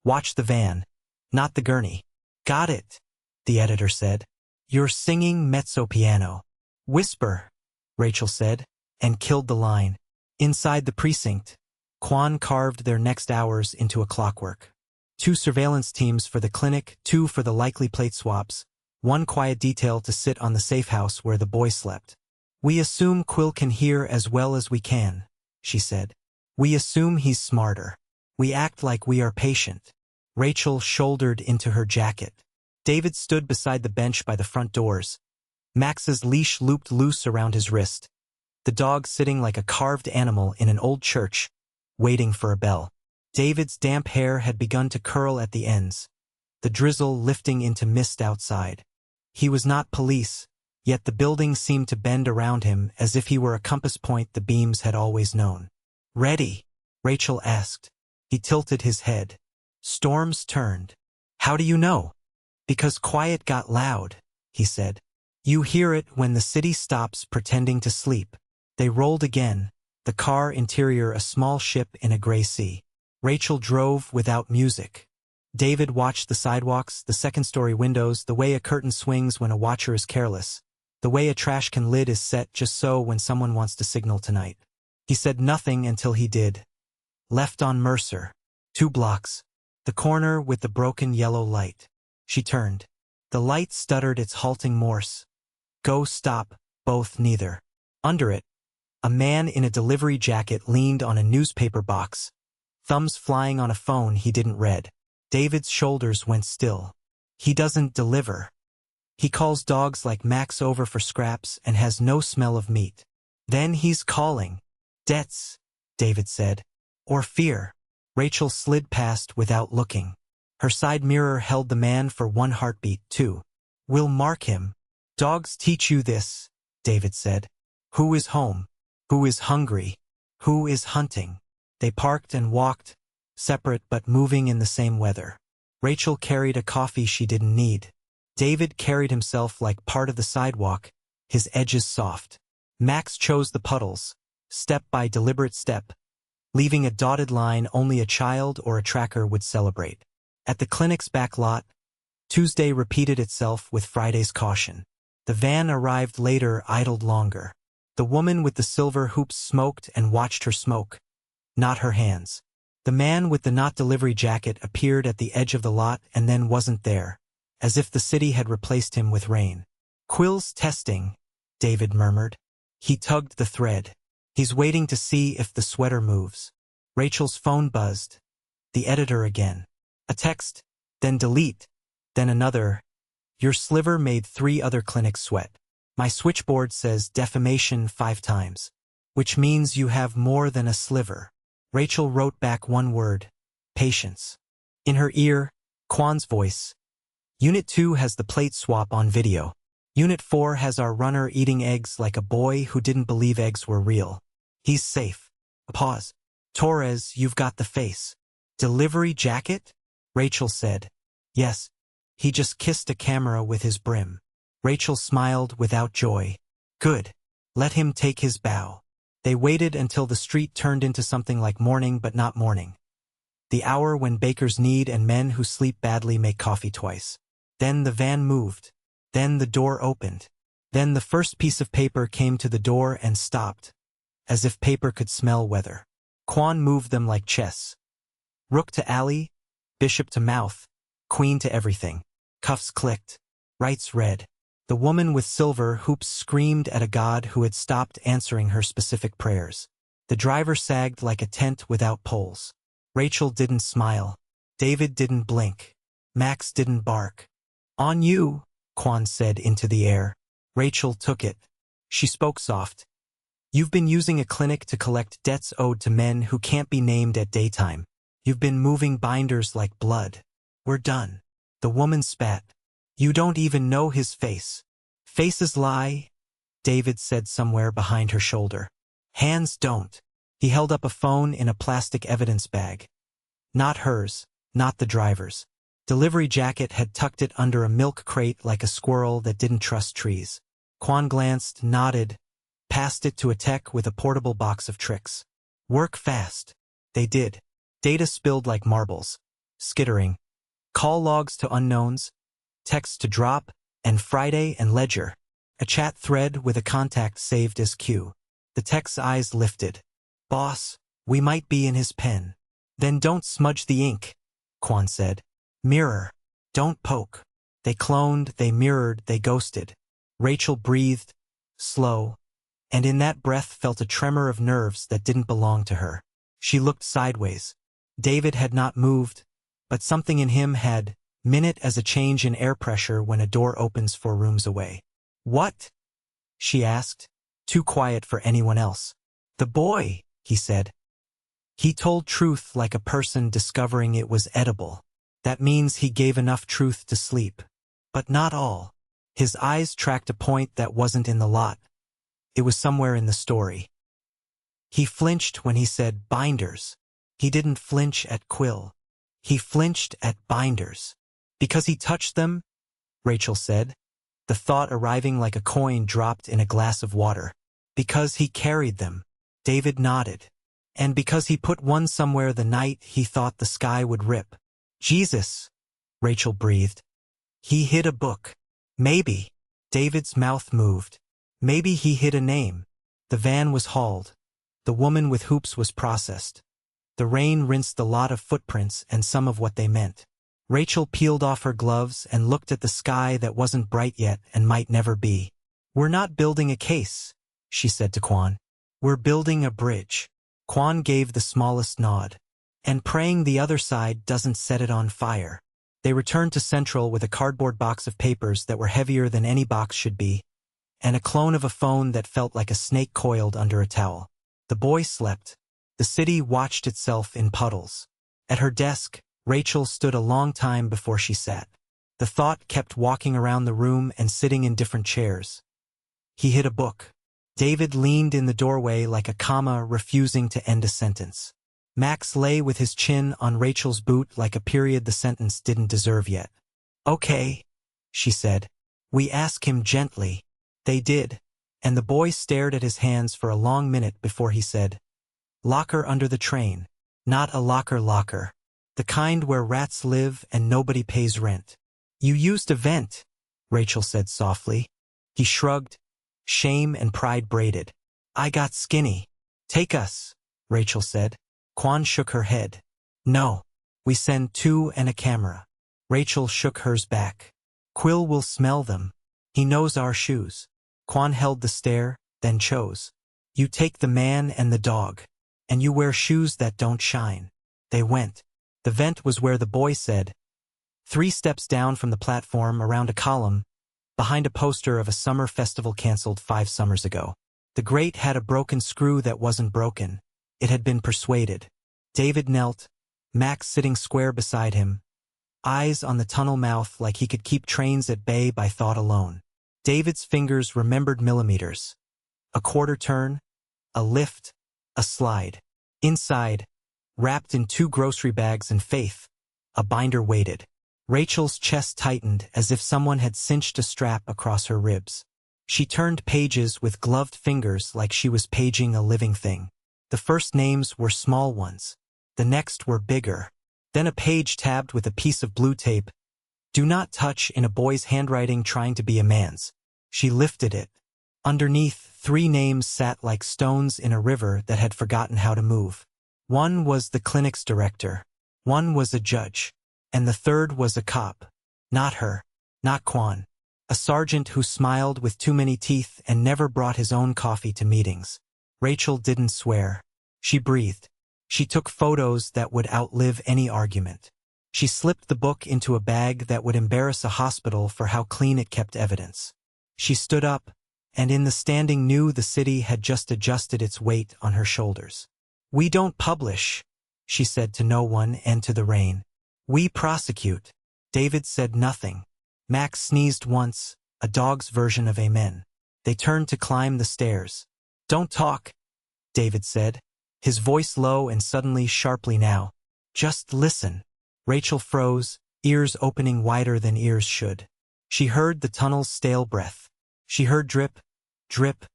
Watch the van, not the gurney. Got it, the editor said. You're singing mezzo piano. Whisper, Rachel said, and killed the line. Inside the precinct, Quan carved their next hours into a clockwork. 2 surveillance teams for the clinic, 2 for the likely plate swaps, 1 quiet detail to sit on the safe house where the boy slept. We assume Quill can hear as well as we can, she said. We assume he's smarter. We act like we are patient. Rachel shouldered into her jacket. David stood beside the bench by the front doors. Max's leash looped loose around his wrist. The dog sitting like a carved animal in an old church, waiting for a bell. David's damp hair had begun to curl at the ends, the drizzle lifting into mist outside. He was not police, yet the building seemed to bend around him as if he were a compass point the beams had always known. Ready? Rachel asked. He tilted his head. Storms turned. How do you know? Because quiet got loud, he said. You hear it when the city stops pretending to sleep. They rolled again, the car interior a small ship in a gray sea. Rachel drove without music. David watched the sidewalks, the second-story windows, the way a curtain swings when a watcher is careless, the way a trash can lid is set just so when someone wants to signal tonight. He said nothing until he did. Left on Mercer. 2 blocks. The corner with the broken yellow light. She turned. The light stuttered its halting Morse. Go, stop, both, neither. Under it, a man in a delivery jacket leaned on a newspaper box, thumbs flying on a phone he didn't read. David's shoulders went still. He doesn't deliver. He calls dogs like Max over for scraps and has no smell of meat. Then he's calling. Debts, David said. Or fear. Rachel slid past without looking. Her side mirror held the man for 1 heartbeat, too. We'll mark him. Dogs teach you this, David said. Who is home? Who is hungry? Who is hunting? They parked and walked, separate but moving in the same weather. Rachel carried a coffee she didn't need. David carried himself like part of the sidewalk, his edges soft. Max chose the puddles, step by deliberate step, leaving a dotted line only a child or a tracker would celebrate. At the clinic's back lot, Tuesday repeated itself with Friday's caution. The van arrived later, idled longer. The woman with the silver hoops smoked and watched her smoke, not her hands. The man with the not delivery jacket appeared at the edge of the lot and then wasn't there, as if the city had replaced him with rain. Quill's testing, David murmured. He tugged the thread. He's waiting to see if the sweater moves. Rachel's phone buzzed. The editor again. A text, then delete, then another. Your sliver made 3 other clinics sweat. My switchboard says defamation 5 times, which means you have more than a sliver. Rachel wrote back 1 word. Patience. In her ear, Quan's voice. Unit 2 has the plate swap on video. Unit 4 has our runner eating eggs like a boy who didn't believe eggs were real. He's safe. A pause. Torres, you've got the face. Delivery jacket? Rachel said. Yes. He just kissed a camera with his brim. Rachel smiled without joy. Good. Let him take his bow. They waited until the street turned into something like morning but not morning. The hour when bakers knead and men who sleep badly make coffee twice. Then the van moved. Then the door opened. Then the first piece of paper came to the door and stopped, as if paper could smell weather. Quan moved them like chess. Rook to alley, bishop to mouth, queen to everything. Cuffs clicked. Rights read. The woman with silver hoops screamed at a god who had stopped answering her specific prayers. The driver sagged like a tent without poles. Rachel didn't smile. David didn't blink. Max didn't bark. On you, Quan said into the air. Rachel took it. She spoke soft. You've been using a clinic to collect debts owed to men who can't be named at daytime. You've been moving binders like blood. We're done. The woman spat. You don't even know his face. Faces lie, David said somewhere behind her shoulder. Hands don't. He held up a phone in a plastic evidence bag. Not hers, not the driver's. Delivery jacket had tucked it under a milk crate like a squirrel that didn't trust trees. Quan glanced, nodded, passed it to a tech with a portable box of tricks. Work fast. They did. Data spilled like marbles. Skittering. Call logs to unknowns. Text to drop, and Friday and ledger. A chat thread with a contact saved as Q. The tech's eyes lifted. Boss, we might be in his pen. Then don't smudge the ink, Quan said. Mirror. Don't poke. They cloned, they mirrored, they ghosted. Rachel breathed, slow, and in that breath felt a tremor of nerves that didn't belong to her. She looked sideways. David had not moved, but something in him had, minute as a change in air pressure when a door opens 4 rooms away. What? She asked, too quiet for anyone else. The boy, he said. He told truth like a person discovering it was edible. That means he gave enough truth to sleep. But not all. His eyes tracked a point that wasn't in the lot. It was somewhere in the story. He flinched when he said binders. He didn't flinch at Quill. He flinched at binders. Because he touched them, Rachel said, the thought arriving like a coin dropped in a glass of water. Because he carried them, David nodded. And because he put one somewhere the night he thought the sky would rip. Jesus, Rachel breathed. He hid a book. Maybe. David's mouth moved. Maybe he hid a name. The van was hauled. The woman with hoops was processed. The rain rinsed the lot of footprints and some of what they meant. Rachel peeled off her gloves and looked at the sky that wasn't bright yet and might never be. We're not building a case, she said to Quan. We're building a bridge. Quan gave the smallest nod. And praying the other side doesn't set it on fire. They returned to Central with a cardboard box of papers that were heavier than any box should be, and a clone of a phone that felt like a snake coiled under a towel. The boy slept. The city watched itself in puddles. At her desk, Rachel stood a long time before she sat. The thought kept walking around the room and sitting in different chairs. He hid a book. David leaned in the doorway like a comma refusing to end a sentence. Max lay with his chin on Rachel's boot like a period the sentence didn't deserve yet. Okay, she said. We ask him gently. They did, and the boy stared at his hands for a long minute before he said, Locker under the train. Not a locker. The kind where rats live and nobody pays rent. You used a vent, Rachel said softly. He shrugged, shame and pride braided. I got skinny. Take us, Rachel said. Quan shook her head. No. We send 2 and a camera. Rachel shook hers back. Quill will smell them. He knows our shoes. Quan held the stare, then chose. You take the man and the dog. And you wear shoes that don't shine. They went. The vent was where the boy said. 3 steps down from the platform around a column, behind a poster of a summer festival canceled 5 summers ago. The grate had a broken screw that wasn't broken. It had been persuaded. David knelt, Max sitting square beside him. eyes on the tunnel mouth like he could keep trains at bay by thought alone. David's fingers remembered millimeters. A quarter turn, a lift, a slide. Inside, wrapped in 2 grocery bags and faith, a binder waited. Rachel's chest tightened as if someone had cinched a strap across her ribs. She turned pages with gloved fingers like she was paging a living thing. The first names were small ones. The next were bigger. Then a page tabbed with a piece of blue tape. "Do not touch," in a boy's handwriting trying to be a man's. She lifted it. Underneath, 3 names sat like stones in a river that had forgotten how to move. One was the clinic's director. One was a judge. And the third was a cop. Not her. Not Quan. A sergeant who smiled with too many teeth and never brought his own coffee to meetings. Rachel didn't swear. She breathed. She took photos that would outlive any argument. She slipped the book into a bag that would embarrass a hospital for how clean it kept evidence. She stood up, and in the standing knew the city had just adjusted its weight on her shoulders. "We don't publish," she said to no one and to the rain. "We prosecute." David said nothing. Max sneezed once, a dog's version of amen. They turned to climb the stairs. "Don't talk," David said, his voice low and suddenly sharply now. "Just listen." Rachel froze, ears opening wider than ears should. She heard the tunnel's stale breath. She heard drip, drip,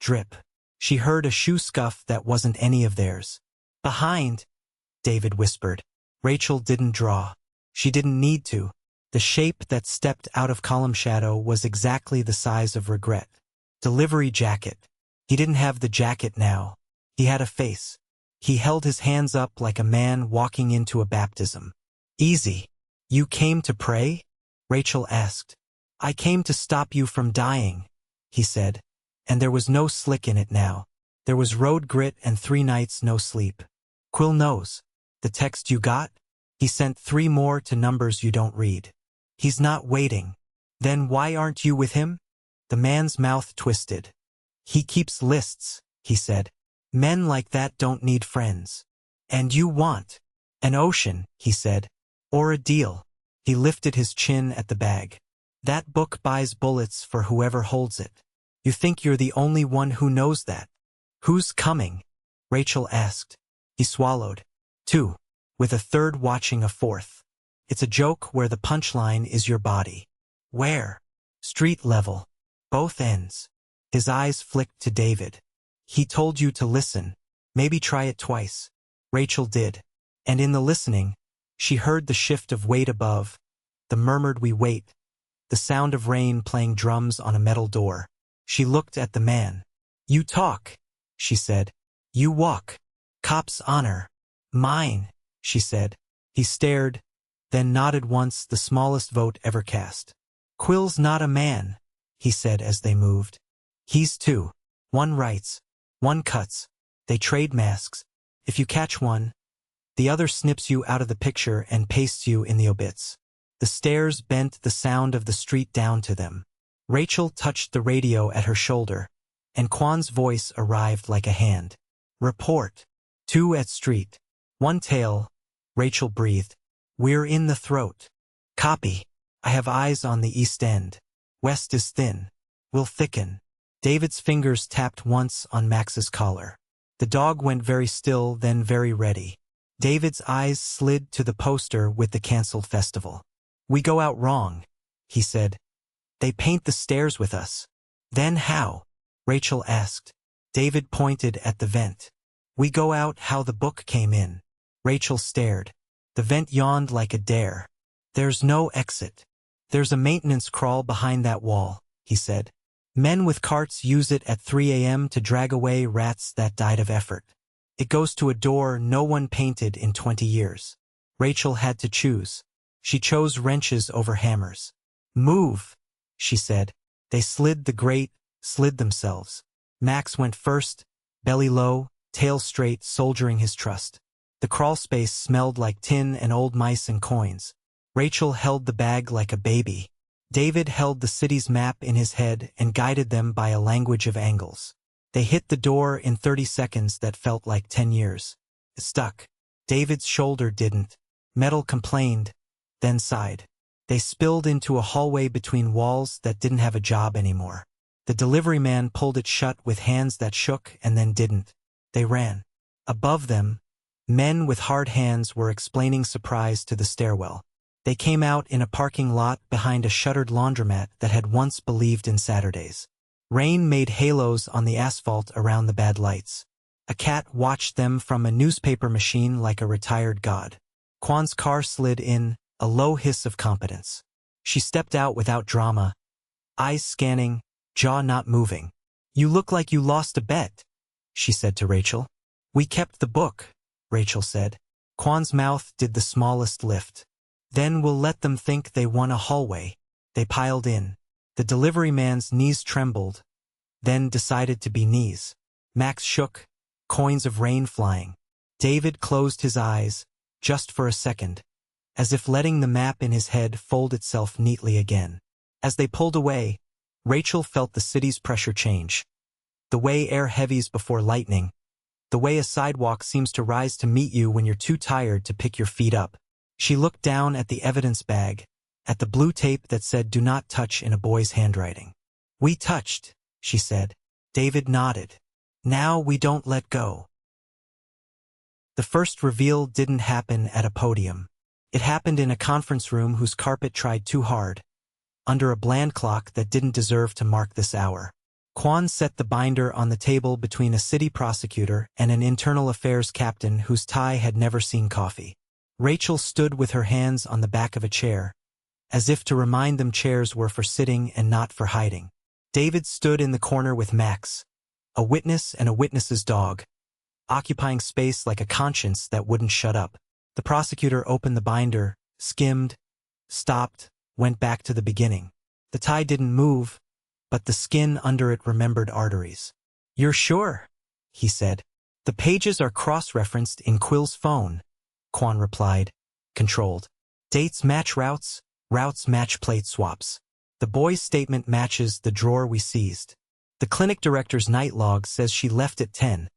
drip. She heard a shoe scuff that wasn't any of theirs. "Behind," David whispered. Rachel didn't draw. She didn't need to. The shape that stepped out of column shadow was exactly the size of regret. Delivery jacket. He didn't have the jacket now. He had a face. He held his hands up like a man walking into a baptism. "Easy. You came to pray?" Rachel asked. "I came to stop you from dying," he said. And there was no slick in it now. There was road grit and 3 nights no sleep. "Quill knows. The text you got? He sent 3 more to numbers you don't read. He's not waiting. Then why aren't you with him?" The man's mouth twisted. "He keeps lists," he said. "Men like that don't need friends. And you want an ocean," he said. "Or a deal." He lifted his chin at the bag. "That book buys bullets for whoever holds it. You think you're the only one who knows that." "Who's coming?" Rachel asked. He swallowed. 2. With a third watching a fourth. It's a joke where the punchline is your body. "Where?" "Street level. Both ends." His eyes flicked to David. "He told you to listen. Maybe try it twice." Rachel did. And in the listening, she heard the shift of weight above, the murmured "we wait," the sound of rain playing drums on a metal door. She looked at the man. "You talk," she said. "You walk. Cop's honor." "Mine," she said. He stared, then nodded once, the smallest vote ever cast. "Quill's not a man," he said as they moved. "He's 2. One writes, one cuts. They trade masks. If you catch one, the other snips you out of the picture and pastes you in the obits." The stairs bent the sound of the street down to them. Rachel touched the radio at her shoulder, and Quan's voice arrived like a hand. "Report. 2 at street. 1 tail." Rachel breathed. "We're in the throat." "Copy. I have eyes on the east end. West is thin. We'll thicken." David's fingers tapped once on Max's collar. The dog went very still, then very ready. David's eyes slid to the poster with the canceled festival. "We go out wrong," he said. "They paint the stairs with us." "Then how?" Rachel asked. David pointed at the vent. "We go out how the book came in." Rachel stared. The vent yawned like a dare. "There's no exit. There's a maintenance crawl behind that wall," he said. "Men with carts use it at 3 a.m. to drag away rats that died of effort. It goes to a door no one painted in 20 years. Rachel had to choose. She chose wrenches over hammers. "Move," she said. They slid the grate, slid themselves. Max went first, belly low, tail straight, soldiering his trust. The crawl space smelled like tin and old mice and coins. Rachel held the bag like a baby. David held the city's map in his head and guided them by a language of angles. They hit the door in 30 seconds that felt like 10 years. It stuck. David's shoulder didn't. Metal complained. then sighed. They spilled into a hallway between walls that didn't have a job anymore. The delivery man pulled it shut with hands that shook and then didn't. They ran. Above them, men with hard hands were explaining surprise to the stairwell. They came out in a parking lot behind a shuttered laundromat that had once believed in Saturdays. Rain made halos on the asphalt around the bad lights. A cat watched them from a newspaper machine like a retired god. Kwan's car slid in, a low hiss of competence. She stepped out without drama, eyes scanning, jaw not moving. "You look like you lost a bet," she said to Rachel. "We kept the book," Rachel said. Kwan's mouth did the smallest lift. "Then we'll let them think they won a hallway." They piled in. The delivery man's knees trembled, then decided to be knees. Max shook, coins of rain flying. David closed his eyes, just for a second, as if letting the map in his head fold itself neatly again. As they pulled away, Rachel felt the city's pressure change. The way air heavies before lightning. The way a sidewalk seems to rise to meet you when you're too tired to pick your feet up. She looked down at the evidence bag, at the blue tape that said "Do not touch" in a boy's handwriting. "We touched," she said. David nodded. "Now we don't let go." The first reveal didn't happen at a podium. It happened in a conference room whose carpet tried too hard, under a bland clock that didn't deserve to mark this hour. Kwan set the binder on the table between a city prosecutor and an internal affairs captain whose tie had never seen coffee. Rachel stood with her hands on the back of a chair, as if to remind them chairs were for sitting and not for hiding. David stood in the corner with Max, a witness and a witness's dog, occupying space like a conscience that wouldn't shut up. The prosecutor opened the binder, skimmed, stopped, went back to the beginning. The tie didn't move, but the skin under it remembered arteries. "You're sure?" he said. "The pages are cross-referenced in Quill's phone," Kwan replied, controlled. "Dates match routes, routes match plate swaps. The boy's statement matches the drawer we seized. The clinic director's night log says she left at 10.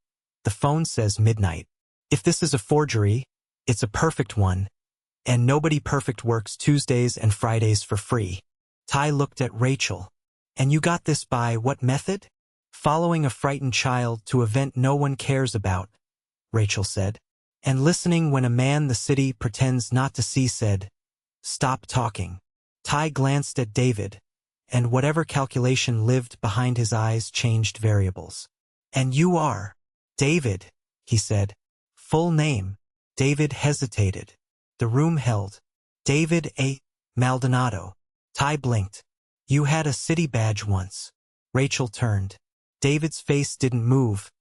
The phone says midnight. If this is a forgery, it's a perfect one, and nobody perfect works Tuesdays and Fridays for free." Ty looked at Rachel. "And you got this by what method?" "Following a frightened child to a vent no one cares about," Rachel said. "And listening when a man the city pretends not to see said, 'Stop talking.'" Ty glanced at David, and whatever calculation lived behind his eyes changed variables. "And you are?" "David," he said. "Full name." David hesitated. The room held. "David A. Maldonado." Ty blinked. "You had a city badge once." Rachel turned. David's face didn't move,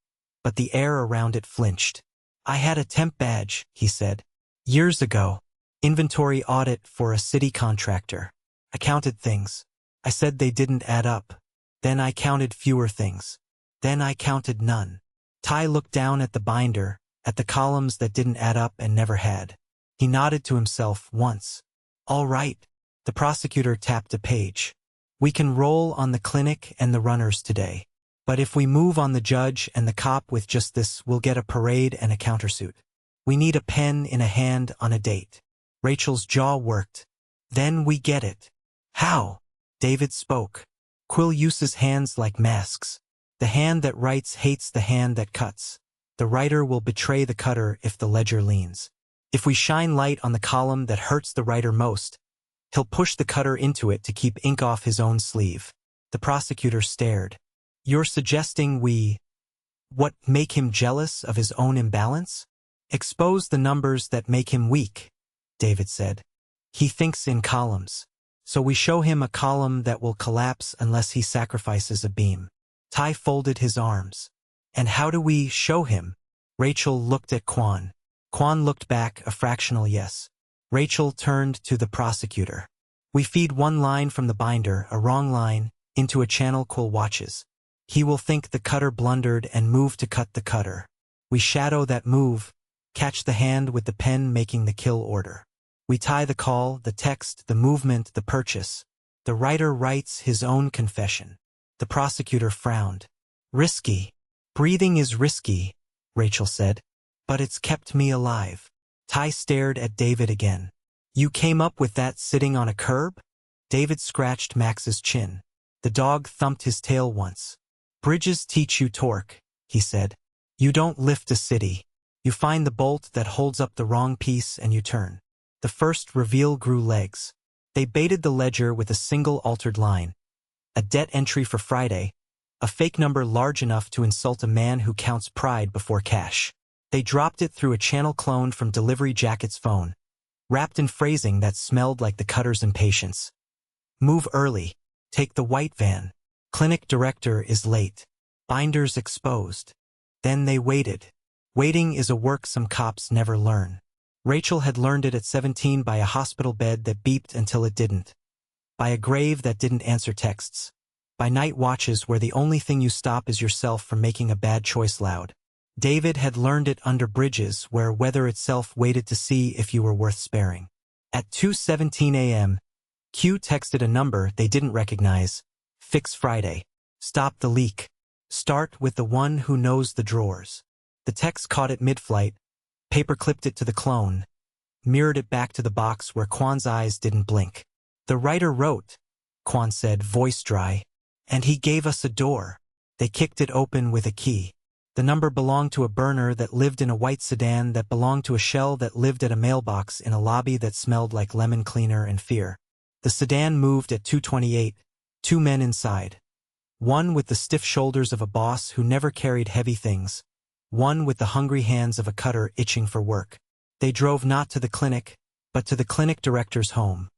but the air around it flinched. "I had a temp badge," he said. "Years ago. Inventory audit for a city contractor. I counted things. I said they didn't add up. Then I counted fewer things. Then I counted none." Ty looked down at the binder, at the columns that didn't add up and never had. He nodded to himself once. "All right." The prosecutor tapped a page. "We can roll on the clinic and the runners today. But if we move on the judge and the cop with just this, we'll get a parade and a countersuit. We need a pen in a hand on a date." Rachel's jaw worked. "Then we get it." "How?" David spoke. "Quill uses hands like masks. The hand that writes hates the hand that cuts. The writer will betray the cutter if the ledger leans. If we shine light on the column that hurts the writer most, he'll push the cutter into it to keep ink off his own sleeve." The prosecutor stared. "You're suggesting we, what, make him jealous of his own imbalance?" "Expose the numbers that make him weak," David said. "He thinks in columns. So we show him a column that will collapse unless he sacrifices a beam." Ty folded his arms. "And how do we show him?" Rachel looked at Kwan. Kwan looked back, a fractional yes. Rachel turned to the prosecutor. "We feed one line from the binder, a wrong line, into a channel Quill watches. He will think the cutter blundered and move to cut the cutter. We shadow that move, catch the hand with the pen making the kill order. We tie the call, the text, the movement, the purchase. The writer writes his own confession." The prosecutor frowned. "Risky. Breathing is risky," Rachel said. "But it's kept me alive." Ty stared at David again. You came up with that sitting on a curb? David scratched Max's chin. The dog thumped his tail once. Bridges teach you torque, he said. You don't lift a city. You find the bolt that holds up the wrong piece and you turn. The first reveal grew legs. They baited the ledger with a single altered line. A debt entry for Friday, a fake number large enough to insult a man who counts pride before cash. They dropped it through a channel cloned from Delivery Jacket's phone, wrapped in phrasing that smelled like the cutter's impatience. Move early. Take the white van. Clinic director is late. Binders exposed. Then they waited. Waiting is a work some cops never learn. Rachel had learned it at 17 by a hospital bed that beeped until it didn't. By a grave that didn't answer texts. By night watches where the only thing you stop is yourself from making a bad choice loud. David had learned it under Bridges where weather itself waited to see if you were worth sparing. At 2:17 a.m., Q texted a number they didn't recognize. Fix Friday. Stop the leak. Start with the one who knows the drawers. The text caught it mid-flight, paperclipped it to the clone, mirrored it back to the box where Kwan's eyes didn't blink. The writer wrote, Kwan said, voice dry, and he gave us a door. They kicked it open with a key. The number belonged to a burner that lived in a white sedan that belonged to a shell that lived at a mailbox in a lobby that smelled like lemon cleaner and fear. The sedan moved at 2:28, 2 men inside. One with the stiff shoulders of a boss who never carried heavy things. One with the hungry hands of a cutter itching for work. They drove not to the clinic, but to the clinic director's home.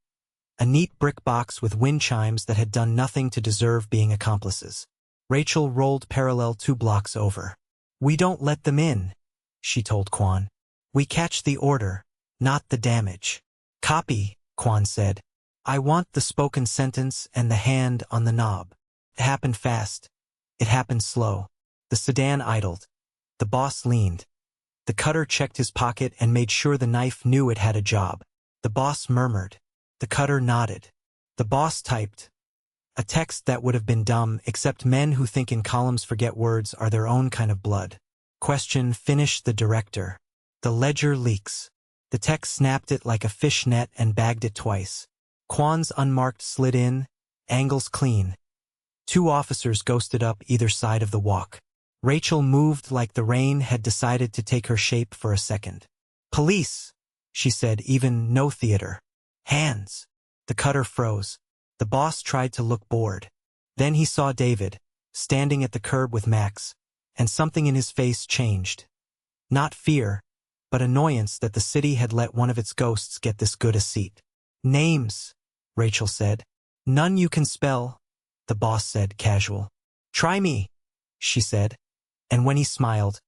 A neat brick box with wind chimes that had done nothing to deserve being accomplices. Rachel rolled parallel 2 blocks over. We don't let them in, she told Kwan. We catch the order, not the damage. Copy, Kwan said. I want the spoken sentence and the hand on the knob. It happened fast. It happened slow. The sedan idled. The boss leaned. The cutter checked his pocket and made sure the knife knew it had a job. The boss murmured. The cutter nodded. The boss typed. A text that would have been dumb, except men who think in columns forget words are their own kind of blood. Question finished the director. The ledger leaks. The text snapped it like a fish net and bagged it twice. Kwan's unmarked slid in, angles clean. 2 officers ghosted up either side of the walk. Rachel moved like the rain had decided to take her shape for a second. Police, she said, even no theater. Hands. The cutter froze. The boss tried to look bored. Then he saw David, standing at the curb with Max, and something in his face changed. Not fear, but annoyance that the city had let one of its ghosts get this good a seat. Names, Rachel said. None you can spell, the boss said, casual. Try me, she said. And when he smiled,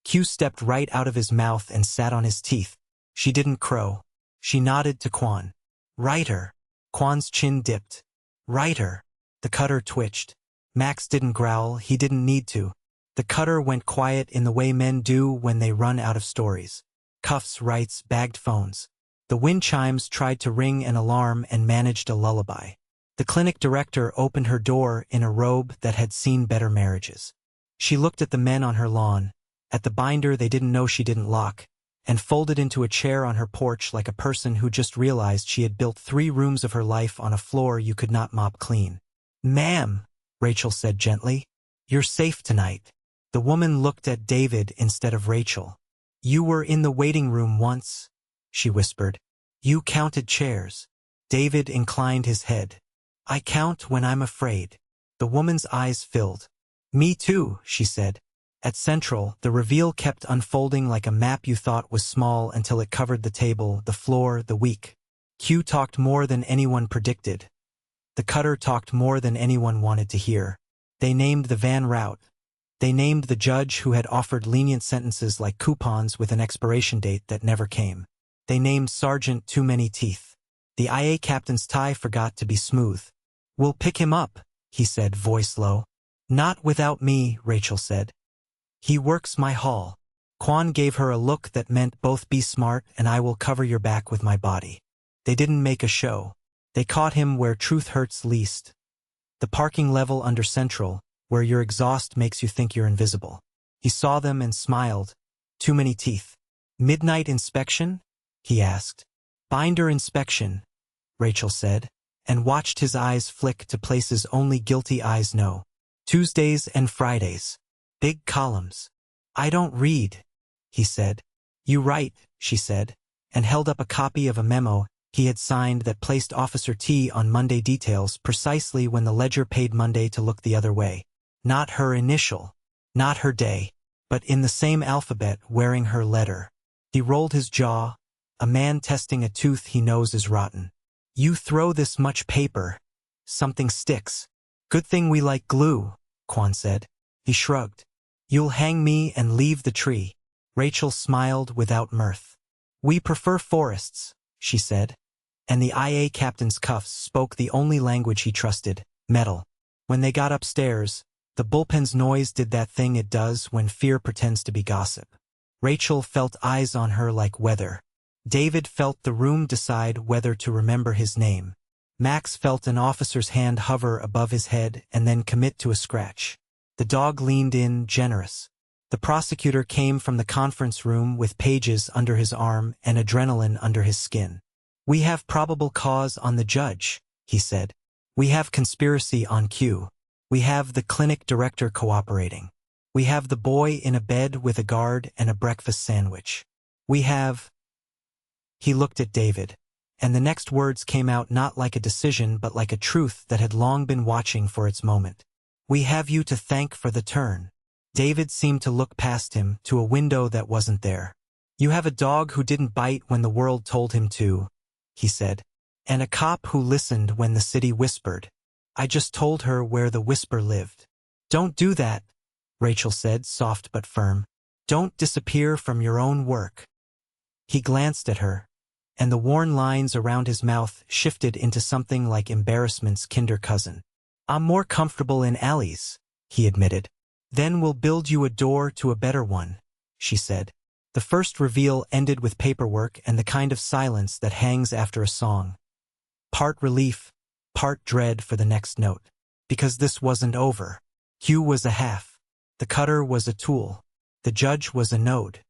Q stepped right out of his mouth and sat on his teeth. She didn't crow. She nodded to Kwan. Writer. Kwan's chin dipped. Writer. The cutter twitched. Max didn't growl, he didn't need to. The cutter went quiet in the way men do when they run out of stories. Cuffs, rights, bagged phones. The wind chimes tried to ring an alarm and managed a lullaby. The clinic director opened her door in a robe that had seen better marriages. She looked at the men on her lawn, at the binder they didn't know she didn't lock, and folded into a chair on her porch like a person who just realized she had built 3 rooms of her life on a floor you could not mop clean. Ma'am, Rachel said gently, you're safe tonight. The woman looked at David instead of Rachel. You were in the waiting room once, she whispered. You counted chairs. David inclined his head. I count when I'm afraid. The woman's eyes filled. Me too, she said. At Central, the reveal kept unfolding like a map you thought was small until it covered the table, the floor, the week. Q talked more than anyone predicted. The cutter talked more than anyone wanted to hear. They named the van route. They named the judge who had offered lenient sentences like coupons with an expiration date that never came. They named Sergeant Too Many Teeth. The IA captain's tie forgot to be smooth. We'll pick him up, he said, voice low. Not without me, Rachel said. He works my hall. Kwan gave her a look that meant both be smart and I will cover your back with my body. They didn't make a show. They caught him where truth hurts least. The parking level under Central, where your exhaust makes you think you're invisible. He saw them and smiled. Too many teeth. Midnight inspection? He asked. Binder inspection, Rachel said, and watched his eyes flick to places only guilty eyes know. Tuesdays and Fridays. Big columns. I don't read, he said. You write, she said, and held up a copy of a memo he had signed that placed Officer T on Monday details precisely when the ledger paid Monday to look the other way. Not her initial, not her day, but in the same alphabet wearing her letter. He rolled his jaw, a man testing a tooth he knows is rotten. You throw this much paper, something sticks. Good thing we like glue, Quan said. He shrugged. You'll hang me and leave the tree. Rachel smiled without mirth. We prefer forests, she said. And the IA captain's cuffs spoke the only language he trusted, metal. When they got upstairs, the bullpen's noise did that thing it does when fear pretends to be gossip. Rachel felt eyes on her like weather. David felt the room decide whether to remember his name. Max felt an officer's hand hover above his head and then commit to a scratch. The dog leaned in, generous. The prosecutor came from the conference room with pages under his arm and adrenaline under his skin. We have probable cause on the judge, he said. We have conspiracy on cue. We have the clinic director cooperating. We have the boy in a bed with a guard and a breakfast sandwich. We have... He looked at David, and the next words came out not like a decision but like a truth that had long been watching for its moment. We have you to thank for the turn. David seemed to look past him to a window that wasn't there. You have a dog who didn't bite when the world told him to, he said, and a cop who listened when the city whispered. I just told her where the whisper lived. Don't do that, Rachel said, soft but firm. Don't disappear from your own work. He glanced at her, and the worn lines around his mouth shifted into something like embarrassment's kinder cousin. I'm more comfortable in alleys, he admitted. Then we'll build you a door to a better one, she said. The first reveal ended with paperwork and the kind of silence that hangs after a song. Part relief, part dread for the next note. Because this wasn't over. Q was a half. The cutter was a tool. The judge was a node.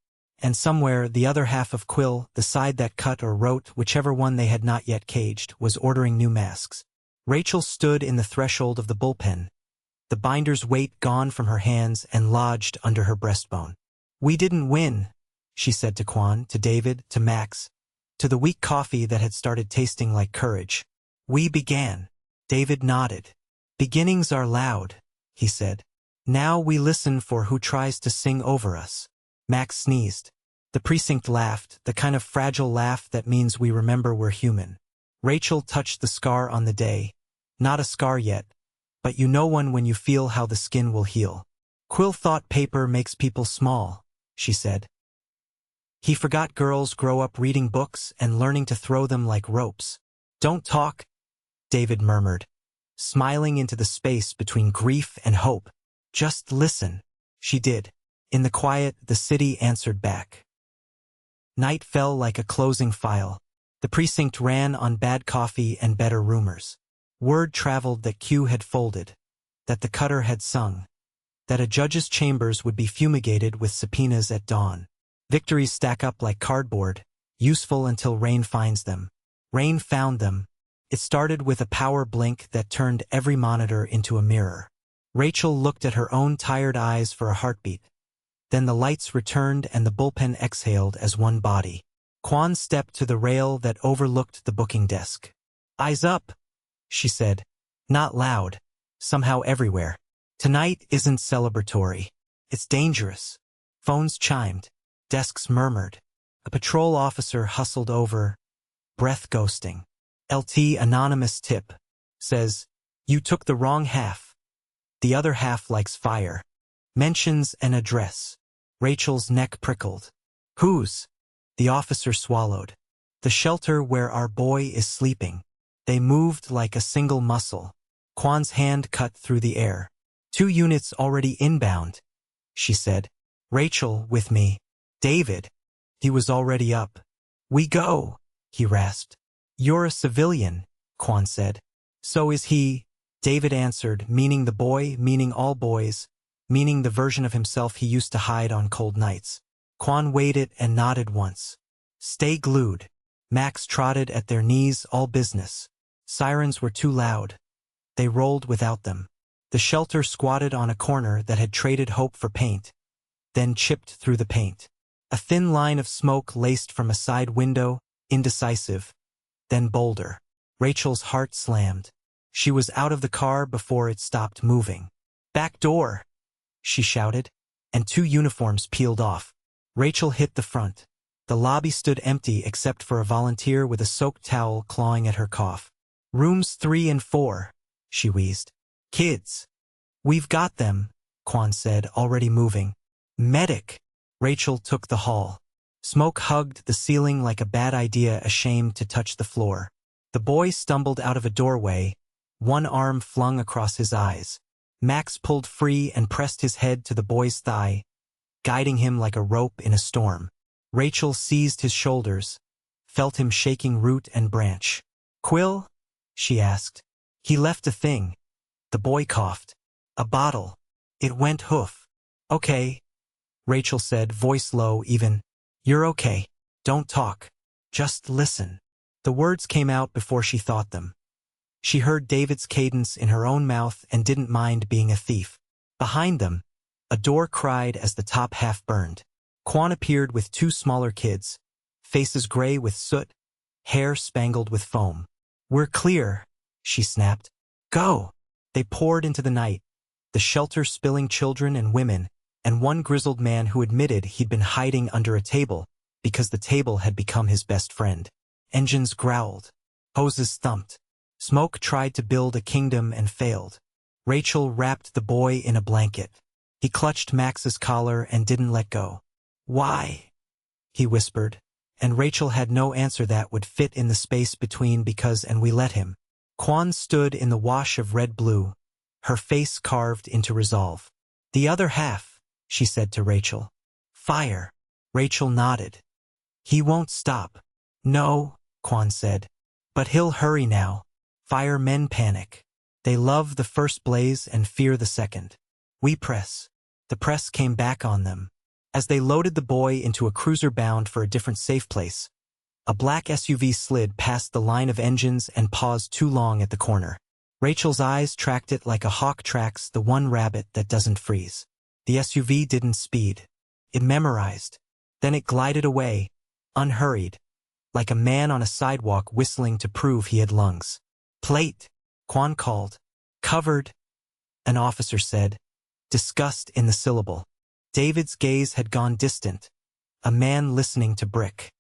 And somewhere the other half of Quill, the side that cut or wrote, whichever one they had not yet caged, was ordering new masks. Rachel stood in the threshold of the bullpen, the binder's weight gone from her hands and lodged under her breastbone. We didn't win, she said to Quan, to David, to Max, to the weak coffee that had started tasting like courage. We began. David nodded. Beginnings are loud, he said. Now we listen for who tries to sing over us. Max sneezed. The precinct laughed, the kind of fragile laugh that means we remember we're human. Rachel touched the scar on the day. Not a scar yet, but you know one when you feel how the skin will heal. Quill thought paper makes people small, she said. He forgot girls grow up reading books and learning to throw them like ropes. Don't talk, David murmured, smiling into the space between grief and hope. Just listen. She did. In the quiet, the city answered back. Night fell like a closing file. The precinct ran on bad coffee and better rumors. Word traveled that Q had folded, that the cutter had sung, that a judge's chambers would be fumigated with subpoenas at dawn. Victories stack up like cardboard, useful until rain finds them. Rain found them. It started with a power blink that turned every monitor into a mirror. Rachel looked at her own tired eyes for a heartbeat. Then the lights returned and the bullpen exhaled as one body. Quan stepped to the rail that overlooked the booking desk. Eyes up, she said. Not loud. Somehow everywhere. Tonight isn't celebratory. It's dangerous. Phones chimed. Desks murmured. A patrol officer hustled over. Breath ghosting. LT anonymous tip. Says, you took the wrong half. The other half likes fire. Mentions an address. Rachel's neck prickled. Whose? The officer swallowed. The shelter where our boy is sleeping. They moved like a single muscle. Quan's hand cut through the air. 2 units already inbound, she said. Rachel, with me. David. He was already up. We go, he rasped. You're a civilian, Quan said. So is he, David answered, meaning the boy, meaning all boys, meaning the version of himself he used to hide on cold nights. Quan weighed it and nodded once. Stay glued. Max trotted at their knees, all business. Sirens were too loud. They rolled without them. The shelter squatted on a corner that had traded hope for paint, then chipped through the paint. A thin line of smoke laced from a side window, indecisive, then bolder. Rachel's heart slammed. She was out of the car before it stopped moving. "Back door!" she shouted, and 2 uniforms peeled off. Rachel hit the front. The lobby stood empty except for a volunteer with a soaked towel clawing at her cough. "Rooms 3 and 4, she wheezed. "Kids." "We've got them," Quan said, already moving. "Medic." Rachel took the hall. Smoke hugged the ceiling like a bad idea, ashamed to touch the floor. The boy stumbled out of a doorway, one arm flung across his eyes. Max pulled free and pressed his head to the boy's thigh, guiding him like a rope in a storm. Rachel seized his shoulders, felt him shaking root and branch. "Quill?" she asked. "He left a thing." The boy coughed. "A bottle. It went hoof." "Okay," Rachel said, voice low even. "You're okay. Don't talk. Just listen." The words came out before she thought them. She heard David's cadence in her own mouth and didn't mind being a thief. Behind them, a door cried as the top half burned. Quan appeared with 2 smaller kids, faces gray with soot, hair spangled with foam. "We're clear," she snapped. "Go!" They poured into the night, the shelter spilling children and women, and one grizzled man who admitted he'd been hiding under a table because the table had become his best friend. Engines growled. Hoses thumped. Smoke tried to build a kingdom and failed. Rachel wrapped the boy in a blanket. He clutched Max's collar and didn't let go. "Why?" he whispered, and Rachel had no answer that would fit in the space between because and we let him. Quan stood in the wash of red-blue, her face carved into resolve. "The other half," she said to Rachel. "Fire." Rachel nodded. "He won't stop." "No," Quan said. "But he'll hurry now. Firemen panic. They love the first blaze and fear the second. We press." The press came back on them. As they loaded the boy into a cruiser bound for a different safe place, a black SUV slid past the line of engines and paused too long at the corner. Rachel's eyes tracked it like a hawk tracks the one rabbit that doesn't freeze. The SUV didn't speed. It memorized. Then it glided away, unhurried, like a man on a sidewalk whistling to prove he had lungs. "Plate," Quan called. "Covered," an officer said, disgust in the syllable. David's gaze had gone distant, a man listening to brick.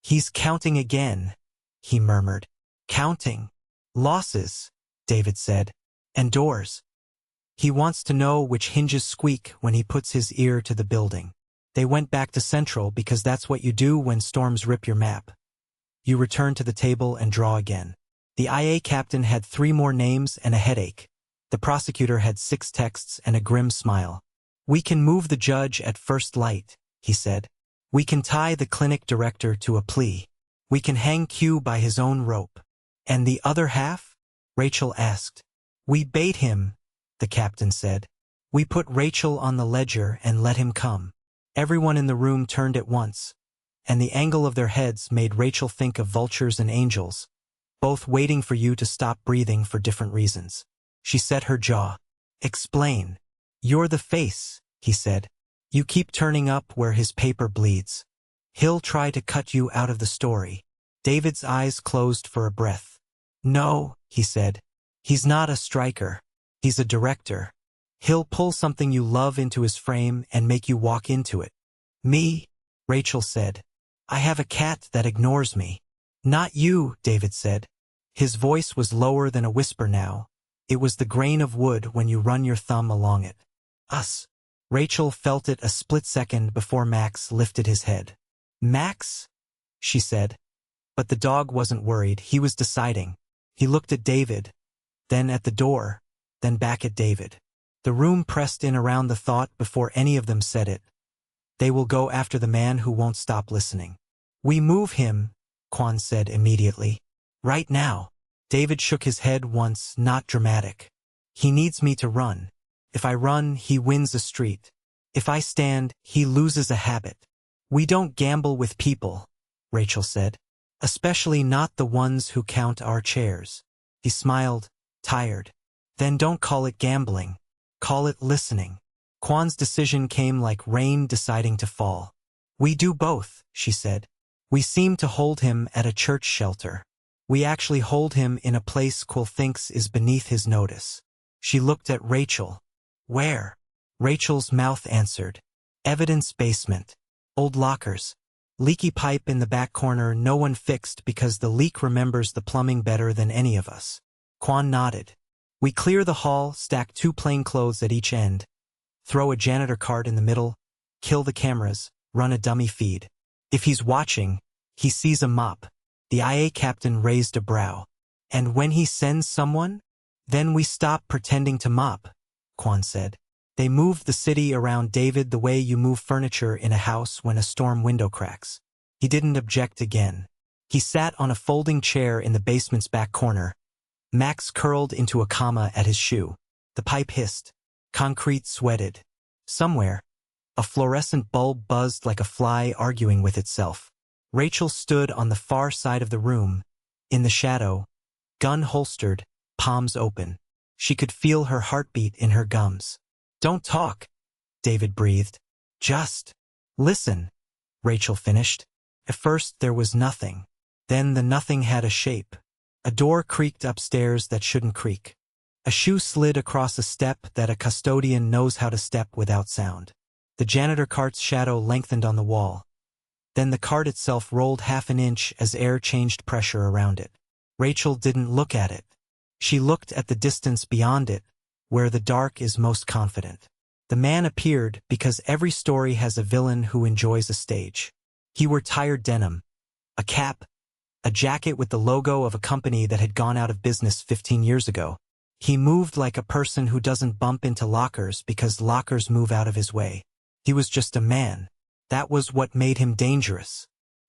"He's counting again," he murmured. "Counting. Losses," David said. "And doors. He wants to know which hinges squeak when he puts his ear to the building." They went back to Central because that's what you do when storms rip your map. You return to the table and draw again. The IA captain had 3 more names and a headache. The prosecutor had 6 texts and a grim smile. "We can move the judge at first light," he said. "We can tie the clinic director to a plea. We can hang Q by his own rope." "And the other half?" Rachel asked. "We bait him," the captain said. "We put Rachel on the ledger and let him come." Everyone in the room turned at once, and the angle of their heads made Rachel think of vultures and angels, both waiting for you to stop breathing for different reasons. She set her jaw. "Explain." "You're the face," he said. "You keep turning up where his paper bleeds. He'll try to cut you out of the story." David's eyes closed for a breath. "No," he said. "He's not a striker. He's a director. He'll pull something you love into his frame and make you walk into it." "Me?" Rachel said. "I have a cat that ignores me." "Not you," David said. His voice was lower than a whisper now. It was the grain of wood when you run your thumb along it. "Us." Rachel felt it a split second before Max lifted his head. "Max?" she said. But the dog wasn't worried. He was deciding. He looked at David, then at the door, then back at David. The room pressed in around the thought before any of them said it. They will go after the man who won't stop listening. "We move him," Quan said immediately. "Right now." David shook his head once, not dramatic. "He needs me to run. If I run, he wins a street. If I stand, he loses a habit." "We don't gamble with people," Rachel said. Especially not the ones who count our chairs. He smiled, tired. Then don't call it gambling. Call it listening. Kwan's decision came like rain deciding to fall. We do both, she said. We seem to hold him at a church shelter. We actually hold him in a place Kwon thinks is beneath his notice. She looked at Rachel. Where? Rachel's mouth answered. Evidence basement. Old lockers. Leaky pipe in the back corner no one fixed because the leak remembers the plumbing better than any of us. Kwon nodded. We clear the hall, stack 2 plain clothes at each end, throw a janitor cart in the middle, kill the cameras, run a dummy feed. If he's watching, he sees a mop. The IA captain raised a brow. And when he sends someone? Then we stop pretending to mop, Kwon said. They moved the city around David the way you move furniture in a house when a storm window cracks. He didn't object again. He sat on a folding chair in the basement's back corner. Max curled into a comma at his shoe. The pipe hissed. Concrete sweated. Somewhere, a fluorescent bulb buzzed like a fly arguing with itself. Rachel stood on the far side of the room, in the shadow, gun holstered, palms open. She could feel her heartbeat in her gums. Don't talk, David breathed. Just listen, Rachel finished. At first there was nothing. Then the nothing had a shape. A door creaked upstairs that shouldn't creak. A shoe slid across a step that a custodian knows how to step without sound. The janitor cart's shadow lengthened on the wall. Then the cart itself rolled half an inch as air changed pressure around it. Rachel didn't look at it. She looked at the distance beyond it, where the dark is most confident. The man appeared because every story has a villain who enjoys a stage. He wore tired denim, a cap, a jacket with the logo of a company that had gone out of business 15 years ago. He moved like a person who doesn't bump into lockers because lockers move out of his way. He was just a man. That was what made him dangerous.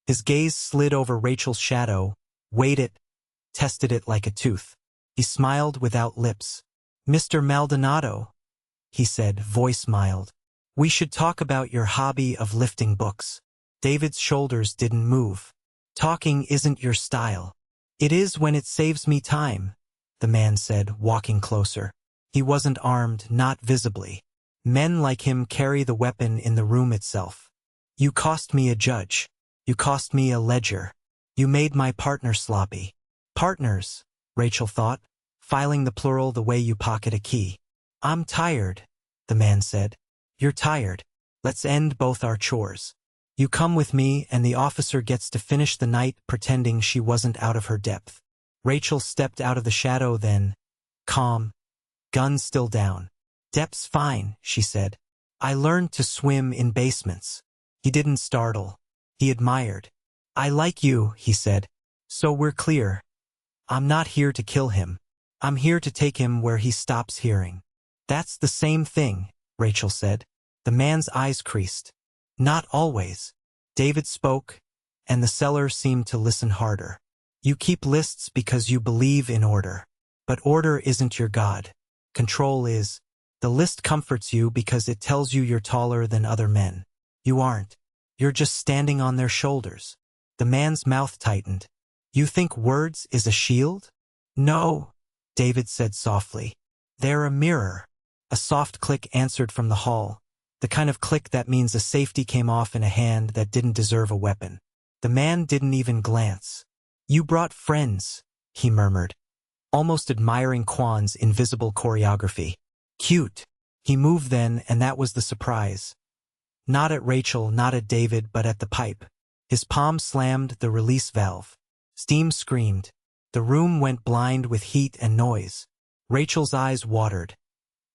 His gaze slid over Rachel's shadow, weighed it, tested it like a tooth. He smiled without lips. Mr. Maldonado, he said, voice mild. We should talk about your hobby of lifting books. David's shoulders didn't move. Talking isn't your style. It is when it saves me time, the man said, walking closer. He wasn't armed, not visibly. Men like him carry the weapon in the room itself. You cost me a judge. You cost me a ledger. You made my partner sloppy. Partners, Rachel thought, filing the plural the way you pocket a key. I'm tired, the man said. You're tired. Let's end both our chores. You come with me and the officer gets to finish the night pretending she wasn't out of her depth. Rachel stepped out of the shadow then, calm, gun still down. Depth's fine, she said. I learned to swim in basements. He didn't startle. He admired. I like you, he said. So we're clear. I'm not here to kill him. I'm here to take him where he stops hearing. That's the same thing, Rachel said. The man's eyes creased. Not always. David spoke, and the seller seemed to listen harder. You keep lists because you believe in order. But order isn't your god. Control is. The list comforts you because it tells you you're taller than other men. You aren't. You're just standing on their shoulders. The man's mouth tightened. You think words is a shield? No, David said softly. They're a mirror. A soft click answered from the hall, the kind of click that means a safety came off in a hand that didn't deserve a weapon. The man didn't even glance. You brought friends, he murmured, almost admiring Kwan's invisible choreography. Cute. He moved then, and that was the surprise. Not at Rachel, not at David, but at the pipe. His palm slammed the release valve. Steam screamed. The room went blind with heat and noise. Rachel's eyes watered.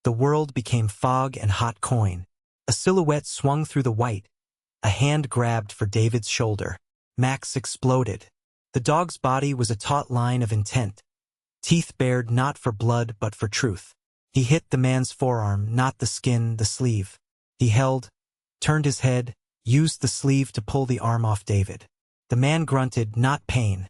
The world became fog and hot coin. A silhouette swung through the white. A hand grabbed for David's shoulder. Max exploded. The dog's body was a taut line of intent. Teeth bared not for blood but for truth. He hit the man's forearm, not the skin, the sleeve. He held, turned his head, used the sleeve to pull the arm off David. The man grunted, not pain.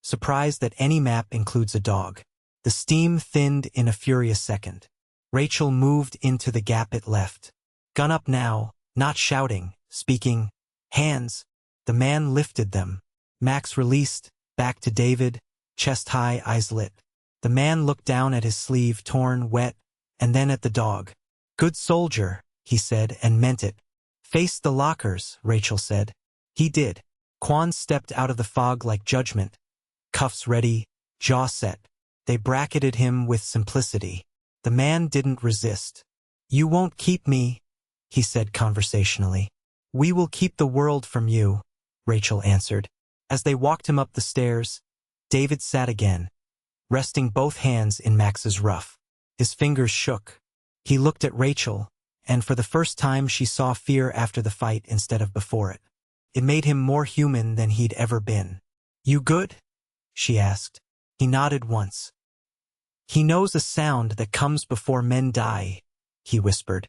Surprised that any map includes a dog. The steam thinned in a furious second. Rachel moved into the gap it left. Gun up now, not shouting, speaking. Hands. The man lifted them. Max released, back to David, chest high, eyes lit. The man looked down at his sleeve, torn, wet, and then at the dog. "Good soldier," he said, and meant it. "Face the lockers," Rachel said. He did. Quan stepped out of the fog like judgment. Cuffs ready, jaw set. They bracketed him with simplicity. The man didn't resist. "You won't keep me," he said conversationally. "We will keep the world from you," Rachel answered. As they walked him up the stairs, David sat again, resting both hands in Max's ruff. His fingers shook. He looked at Rachel, and for the first time she saw fear after the fight instead of before it. It made him more human than he'd ever been. "You good?" she asked. He nodded once. "He knows a sound that comes before men die," he whispered.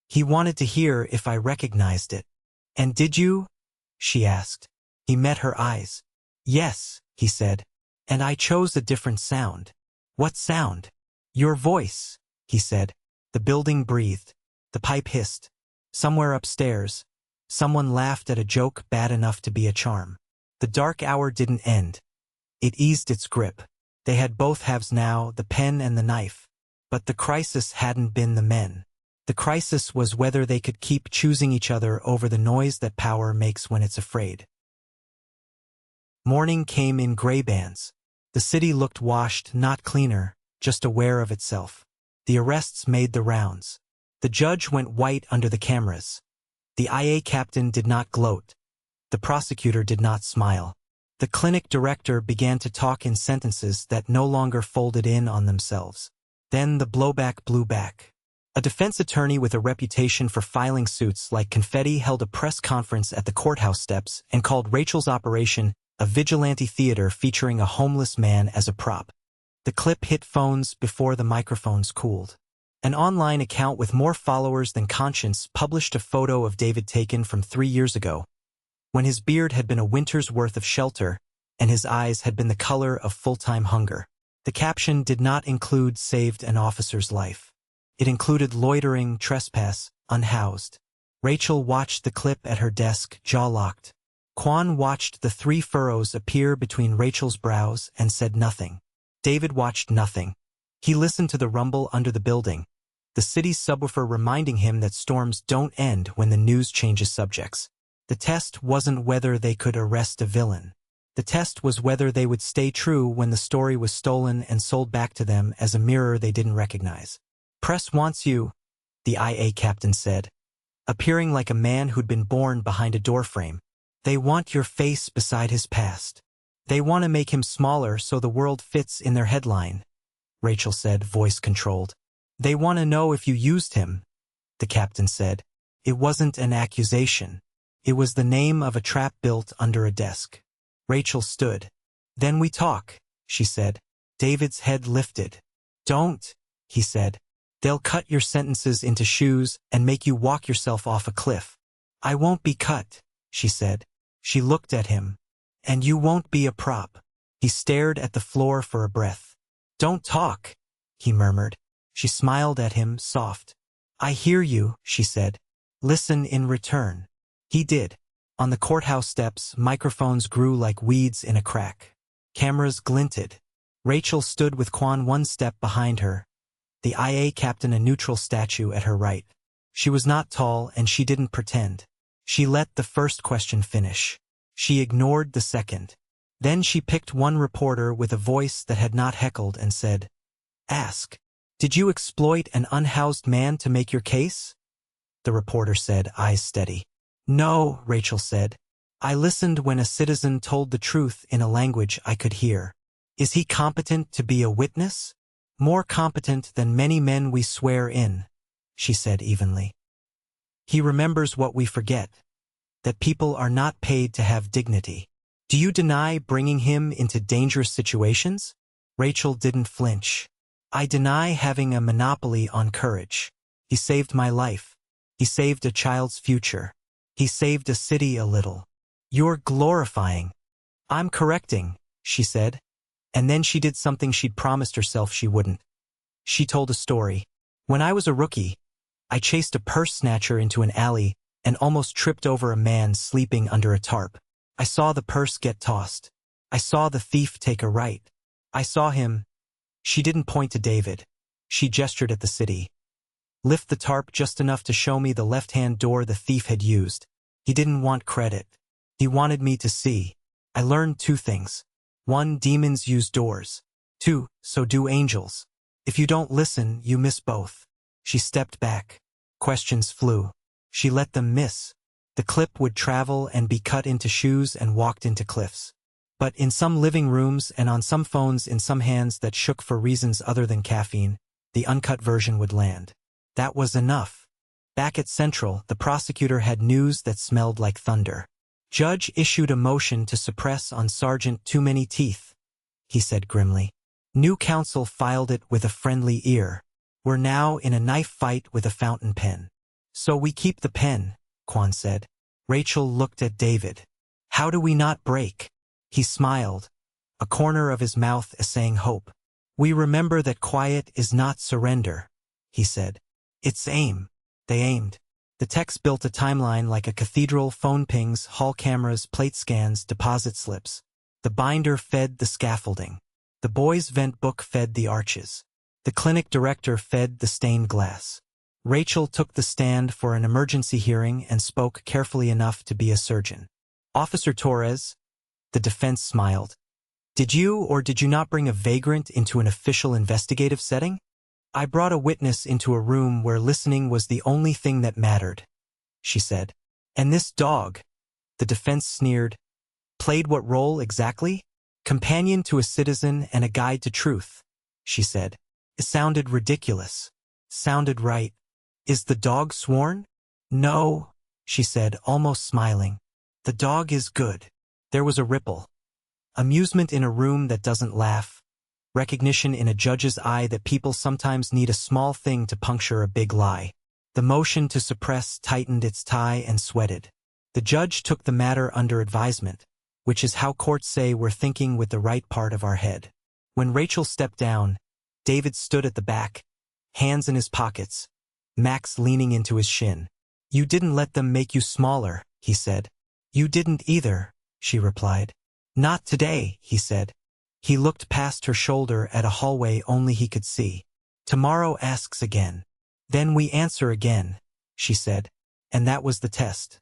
He wanted to hear if I recognized it. "And did you?" she asked. He met her eyes. "Yes," he said. "And I chose a different sound." "What sound?" "Your voice," he said. The building breathed. The pipe hissed. Somewhere upstairs, someone laughed at a joke bad enough to be a charm. The dark hour didn't end. It eased its grip. They had both halves now, the pen and the knife. But the crisis hadn't been the men. The crisis was whether they could keep choosing each other over the noise that power makes when it's afraid. Morning came in gray bands. The city looked washed, not cleaner, just aware of itself. The arrests made the rounds. The judge went white under the cameras. The IA captain did not gloat. The prosecutor did not smile. The clinic director began to talk in sentences that no longer folded in on themselves. Then the blowback blew back. A defense attorney with a reputation for filing suits like confetti held a press conference at the courthouse steps and called Rachel's operation a vigilante theater featuring a homeless man as a prop. The clip hit phones before the microphones cooled. An online account with more followers than conscience published a photo of David taken from 3 years ago, when his beard had been a winter's worth of shelter and his eyes had been the color of full-time hunger. The caption did not include "saved an officer's life." It included loitering, trespass, unhoused. Rachel watched the clip at her desk, jaw locked. Quan watched the 3 furrows appear between Rachel's brows and said nothing. David watched nothing. He listened to the rumble under the building, the city's subwoofer reminding him that storms don't end when the news changes subjects. The test wasn't whether they could arrest a villain. The test was whether they would stay true when the story was stolen and sold back to them as a mirror they didn't recognize. "Press wants you," the IA captain said, appearing like a man who'd been born behind a doorframe. "They want your face beside his past. They want to make him smaller so the world fits in their headline," Rachel said, voice controlled. "They want to know if you used him," the captain said. It wasn't an accusation. It was the name of a trap built under a desk. Rachel stood. "Then we talk," she said. David's head lifted. "Don't," he said. "They'll cut your sentences into shoes and make you walk yourself off a cliff." "I won't be cut," she said. She looked at him. "And you won't be a prop." He stared at the floor for a breath. "Don't talk," he murmured. She smiled at him, soft. "I hear you," she said. "Listen in return." He did. On the courthouse steps, microphones grew like weeds in a crack. Cameras glinted. Rachel stood with Quan 1 step behind her, the IA captain a neutral statue at her right. She was not tall, and she didn't pretend. She let the first question finish. She ignored the second. Then she picked one reporter with a voice that had not heckled and said, "Ask. Did you exploit an unhoused man to make your case?" The reporter said, eyes steady. "No," Rachel said. "I listened when a citizen told the truth in a language I could hear." "Is he competent to be a witness?" "More competent than many men we swear in," she said evenly. "He remembers what we forget, that people are not paid to have dignity." "Do you deny bringing him into dangerous situations?" Rachel didn't flinch. "I deny having a monopoly on courage. He saved my life. He saved a child's future. He saved a city a little." "You're glorifying." "I'm correcting," she said. And then she did something she'd promised herself she wouldn't. She told a story. "When I was a rookie, I chased a purse snatcher into an alley and almost tripped over a man sleeping under a tarp. I saw the purse get tossed. I saw the thief take a right. I saw him. She didn't point to David. She gestured at the city. Lift the tarp just enough to show me the left-hand door the thief had used. He didn't want credit. He wanted me to see. I learned 2 things. 1, demons use doors. 2, so do angels. If you don't listen, you miss both. She stepped back. Questions flew. She let them miss. The clip would travel and be cut into shoes and walked into cliffs. But in some living rooms and on some phones in some hands that shook for reasons other than caffeine, the uncut version would land. That was enough. Back at Central, the prosecutor had news that smelled like thunder. Judge issued a motion to suppress on Sergeant Too Many Teeth, he said grimly. New counsel filed it with a friendly ear. We're now in a knife fight with a fountain pen. So we keep the pen, Quan said. Rachel looked at David. How do we not break? He smiled, a corner of his mouth essaying hope. We remember that quiet is not surrender, he said. It's aim. They aimed. The text built a timeline like a cathedral, phone pings, hall cameras, plate scans, deposit slips. The binder fed the scaffolding. The boys' vent book fed the arches. The clinic director fed the stained glass. Rachel took the stand for an emergency hearing and spoke carefully enough to be a surgeon. Officer Torres, the defense smiled. Did you or did you not bring a vagrant into an official investigative setting? I brought a witness into a room where listening was the only thing that mattered, she said. And this dog, the defense sneered, played what role exactly? Companion to a citizen and a guide to truth, she said. It sounded ridiculous. Sounded right. Is the dog sworn? No, she said, almost smiling. The dog is good. There was a ripple. Amusement in a room that doesn't laugh. Recognition in a judge's eye that people sometimes need a small thing to puncture a big lie. The motion to suppress tightened its tie and sweated. The judge took the matter under advisement, which is how courts say we're thinking with the right part of our head. When Rachel stepped down, David stood at the back, hands in his pockets, Max leaning into his shin. You didn't let them make you smaller, he said. You didn't either, she replied. Not today, he said. He looked past her shoulder at a hallway only he could see. Tomorrow asks again. Then we answer again, she said. And that was the test.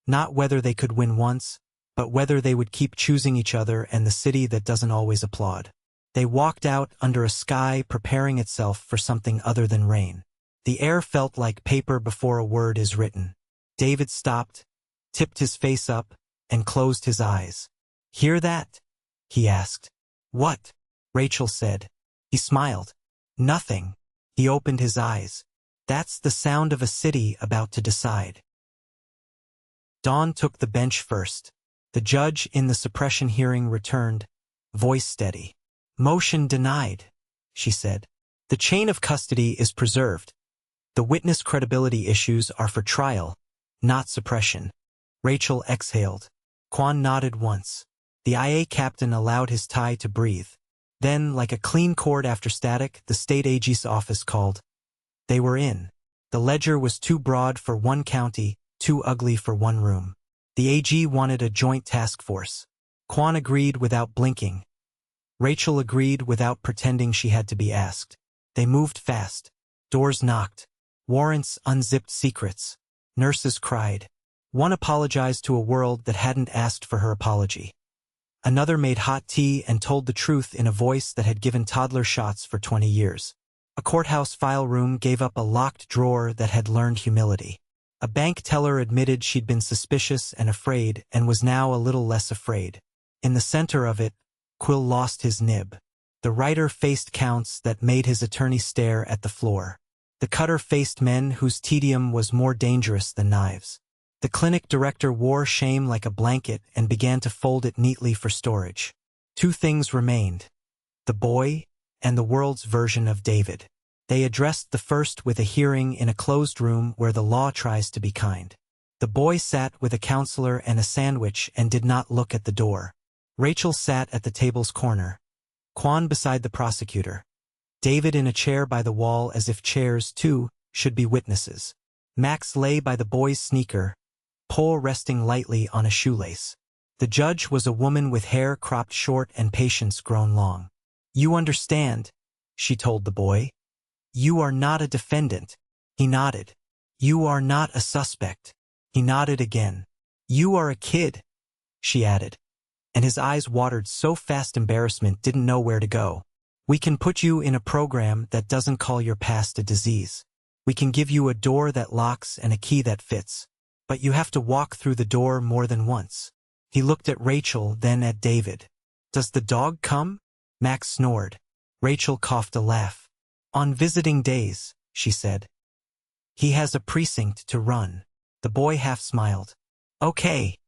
Not whether they could win once, but whether they would keep choosing each other and the city that doesn't always applaud. They walked out under a sky preparing itself for something other than rain. The air felt like paper before a word is written. David stopped, tipped his face up, and closed his eyes. Hear that? He asked. What? Rachel said. He smiled. Nothing. He opened his eyes. That's the sound of a city about to decide. Dawn took the bench first. The judge in the suppression hearing returned, voice steady. Motion denied, she said. The chain of custody is preserved. The witness credibility issues are for trial, not suppression. Rachel exhaled. Quan nodded once. The IA captain allowed his tie to breathe. Then, like a clean cord after static, the state AG's office called. They were in. The ledger was too broad for one county, too ugly for one room. The AG wanted a joint task force. Quan agreed without blinking. Rachel agreed without pretending she had to be asked. They moved fast. Doors knocked. Warrants unzipped secrets. Nurses cried. One apologized to a world that hadn't asked for her apology. Another made hot tea and told the truth in a voice that had given toddler shots for 20 years. A courthouse file room gave up a locked drawer that had learned humility. A bank teller admitted she'd been suspicious and afraid and was now a little less afraid. In the center of it, Quill lost his nib. The writer faced counts that made his attorney stare at the floor. The cutter faced men whose tedium was more dangerous than knives. The clinic director wore shame like a blanket and began to fold it neatly for storage. 2 things remained: the boy and the world's version of David. They addressed the first with a hearing in a closed room where the law tries to be kind. The boy sat with a counselor and a sandwich and did not look at the door. Rachel sat at the table's corner. Quan beside the prosecutor. David in a chair by the wall as if chairs, too, should be witnesses. Max lay by the boy's sneaker, pole resting lightly on a shoelace. The judge was a woman with hair cropped short and patience grown long. "You understand," she told the boy. "You are not a defendant." He nodded. "You are not a suspect." He nodded again. "You are a kid," she added. And his eyes watered so fast embarrassment didn't know where to go. "We can put you in a program that doesn't call your past a disease. We can give you a door that locks and a key that fits. But you have to walk through the door more than once." He looked at Rachel, then at David. "Does the dog come?" Max snored. Rachel coughed a laugh. "On visiting days," she said. "He has a precinct to run." The boy half smiled. "Okay,"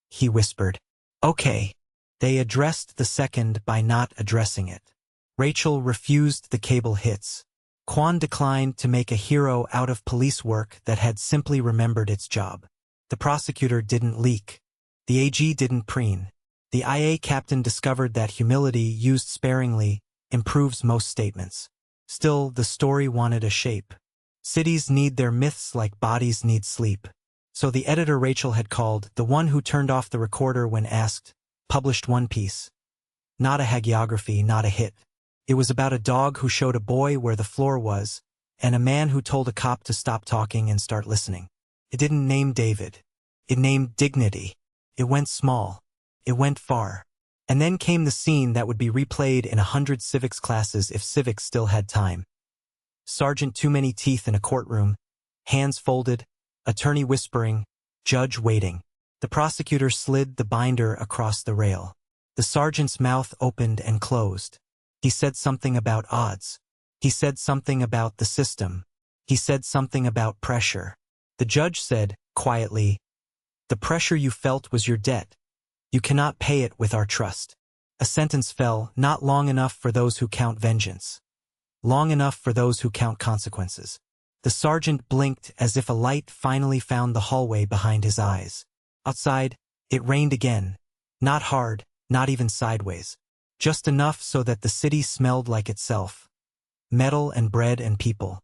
he whispered. "Okay." They addressed the second by not addressing it. Rachel refused the cable hits. Quan declined to make a hero out of police work that had simply remembered its job. The prosecutor didn't leak. The AG didn't preen. The IA captain discovered that humility used sparingly improves most statements. Still, the story wanted a shape. Cities need their myths like bodies need sleep. So the editor Rachel had called, the one who turned off the recorder when asked, published one piece. Not a hagiography, not a hit. It was about a dog who showed a boy where the floor was, and a man who told a cop to stop talking and start listening. It didn't name David. It named dignity. It went small. It went far. And then came the scene that would be replayed in 100 civics classes if civics still had time. Sergeant too many teeth in a courtroom, hands folded, attorney whispering, judge waiting. The prosecutor slid the binder across the rail. The sergeant's mouth opened and closed. He said something about odds. He said something about the system. He said something about pressure. The judge said, quietly, "The pressure you felt was your debt. You cannot pay it with our trust." A sentence fell, not long enough for those who count vengeance. Long enough for those who count consequences. The sergeant blinked as if a light finally found the hallway behind his eyes. Outside, it rained again. Not hard, not even sideways. Just enough so that the city smelled like itself. Metal and bread and people.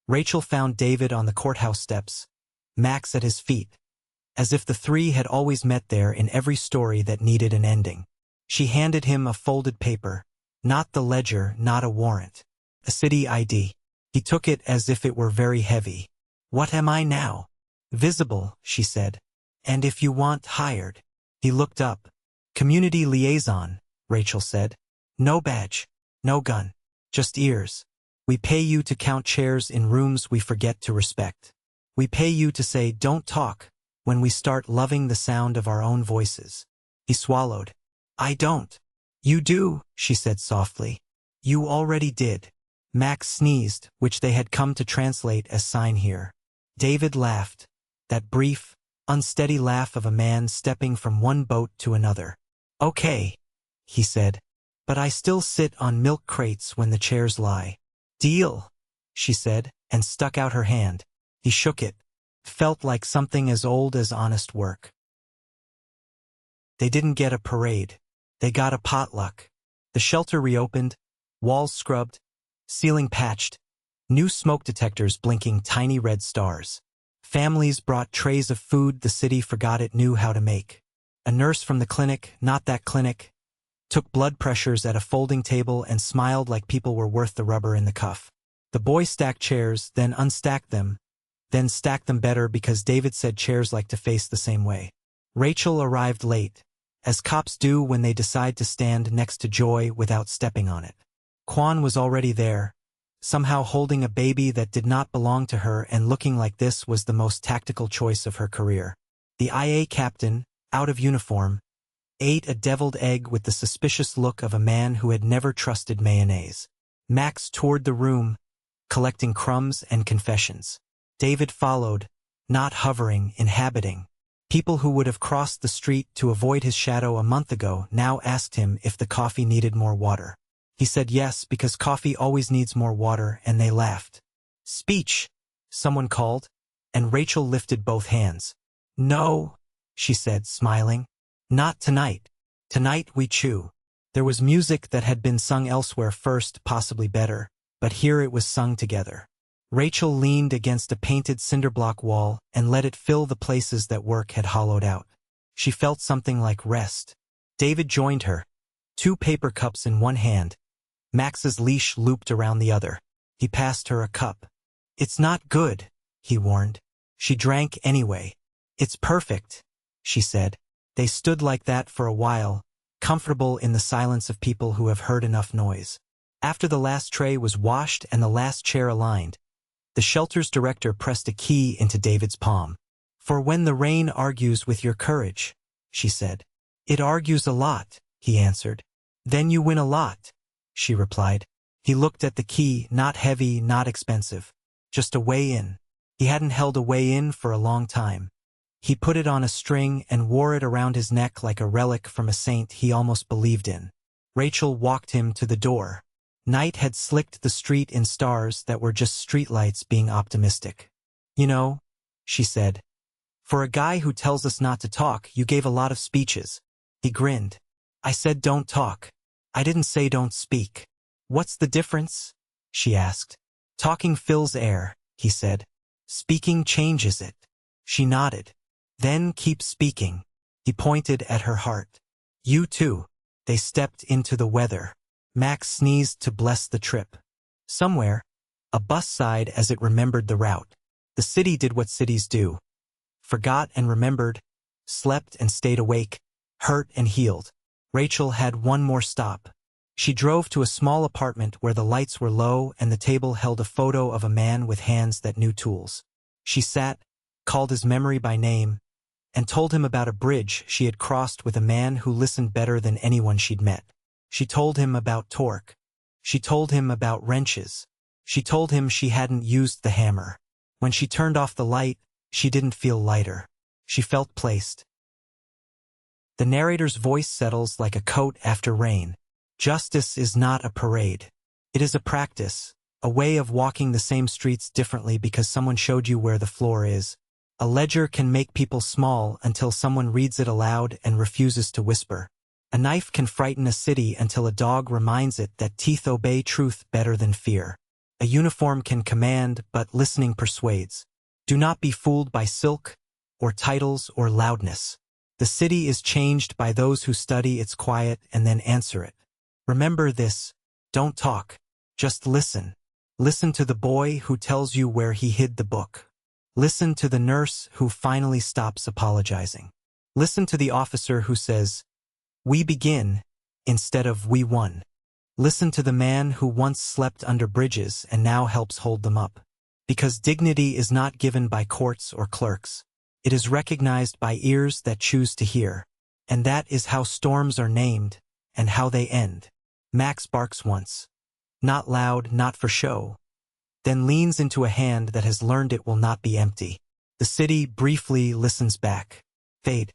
Rachel found David on the courthouse steps, Max at his feet, as if the three had always met there in every story that needed an ending. She handed him a folded paper, not the ledger, not a warrant. A city ID. He took it as if it were very heavy. "What am I now?" "Visible," she said. "And if you want, hired." He looked up. "Community liaison," Rachel said. "No badge. No gun. Just ears. We pay you to count chairs in rooms we forget to respect. We pay you to say, 'Don't talk,' when we start loving the sound of our own voices." He swallowed. "I don't." "You do," she said softly. "You already did." Max sneezed, which they had come to translate as sign here. David laughed. That brief, unsteady laugh of a man stepping from one boat to another. "Okay," he said. "But I still sit on milk crates when the chairs lie." "Deal," she said, and stuck out her hand. He shook it. Felt like something as old as honest work. They didn't get a parade. They got a potluck. The shelter reopened, walls scrubbed, ceiling patched, new smoke detectors blinking tiny red stars. Families brought trays of food the city forgot it knew how to make. A nurse from the clinic, not that clinic, took blood pressures at a folding table and smiled like people were worth the rubber in the cuff. The boy stacked chairs, then unstacked them, then stacked them better because David said chairs like to face the same way. Rachel arrived late, as cops do when they decide to stand next to joy without stepping on it. Quan was already there, somehow holding a baby that did not belong to her, and looking like this was the most tactical choice of her career. The IA captain, out of uniform, ate a deviled egg with the suspicious look of a man who had never trusted mayonnaise. Max toured the room, collecting crumbs and confessions. David followed, not hovering, inhabiting. People who would have crossed the street to avoid his shadow a month ago now asked him if the coffee needed more water. He said yes, because coffee always needs more water, and they laughed. "Speech," someone called, and Rachel lifted both hands. "No," she said, smiling. "Not tonight. Tonight we chew." There was music that had been sung elsewhere first, possibly better, but here it was sung together. Rachel leaned against a painted cinderblock wall and let it fill the places that work had hollowed out. She felt something like rest. David joined her, 2 paper cups in one hand, Max's leash looped around the other. He passed her a cup. "It's not good," he warned. She drank anyway. "It's perfect," she said. They stood like that for a while, comfortable in the silence of people who have heard enough noise. After the last tray was washed and the last chair aligned, the shelter's director pressed a key into David's palm. "For when the rain argues with your courage," she said. "It argues a lot," he answered. "Then you win a lot," she replied. He looked at the key, not heavy, not expensive. Just a way in. He hadn't held a way in for a long time. He put it on a string and wore it around his neck like a relic from a saint he almost believed in. Rachel walked him to the door. Night had slicked the street in stars that were just streetlights being optimistic. "You know," she said, "for a guy who tells us not to talk, you gave a lot of speeches." He grinned. "I said don't talk. I didn't say don't speak." "What's the difference?" she asked. "Talking fills air," he said. "Speaking changes it." She nodded. "Then keep speaking." He pointed at her heart. "You too." They stepped into the weather. Max sneezed to bless the trip. Somewhere, a bus sighed as it remembered the route. The city did what cities do. Forgot and remembered, slept and stayed awake, hurt and healed. Rachel had one more stop. She drove to a small apartment where the lights were low and the table held a photo of a man with hands that knew tools. She sat, called his memory by name, and told him about a bridge she had crossed with a man who listened better than anyone she'd met. She told him about torque. She told him about wrenches. She told him she hadn't used the hammer. When she turned off the light, she didn't feel lighter. She felt placed. The narrator's voice settles like a coat after rain. Justice is not a parade. It is a practice, a way of walking the same streets differently because someone showed you where the floor is. A ledger can make people small until someone reads it aloud and refuses to whisper. A knife can frighten a city until a dog reminds it that teeth obey truth better than fear. A uniform can command, but listening persuades. Do not be fooled by silk, or titles, or loudness. The city is changed by those who study its quiet and then answer it. Remember this: don't talk, just listen. Listen to the boy who tells you where he hid the book. Listen to the nurse who finally stops apologizing. Listen to the officer who says, "We begin," instead of "we won." Listen to the man who once slept under bridges and now helps hold them up. Because dignity is not given by courts or clerks. It is recognized by ears that choose to hear. And that is how storms are named, and how they end. Max barks once. Not loud, not for show. Then leans into a hand that has learned it will not be empty. The city briefly listens back. Fade.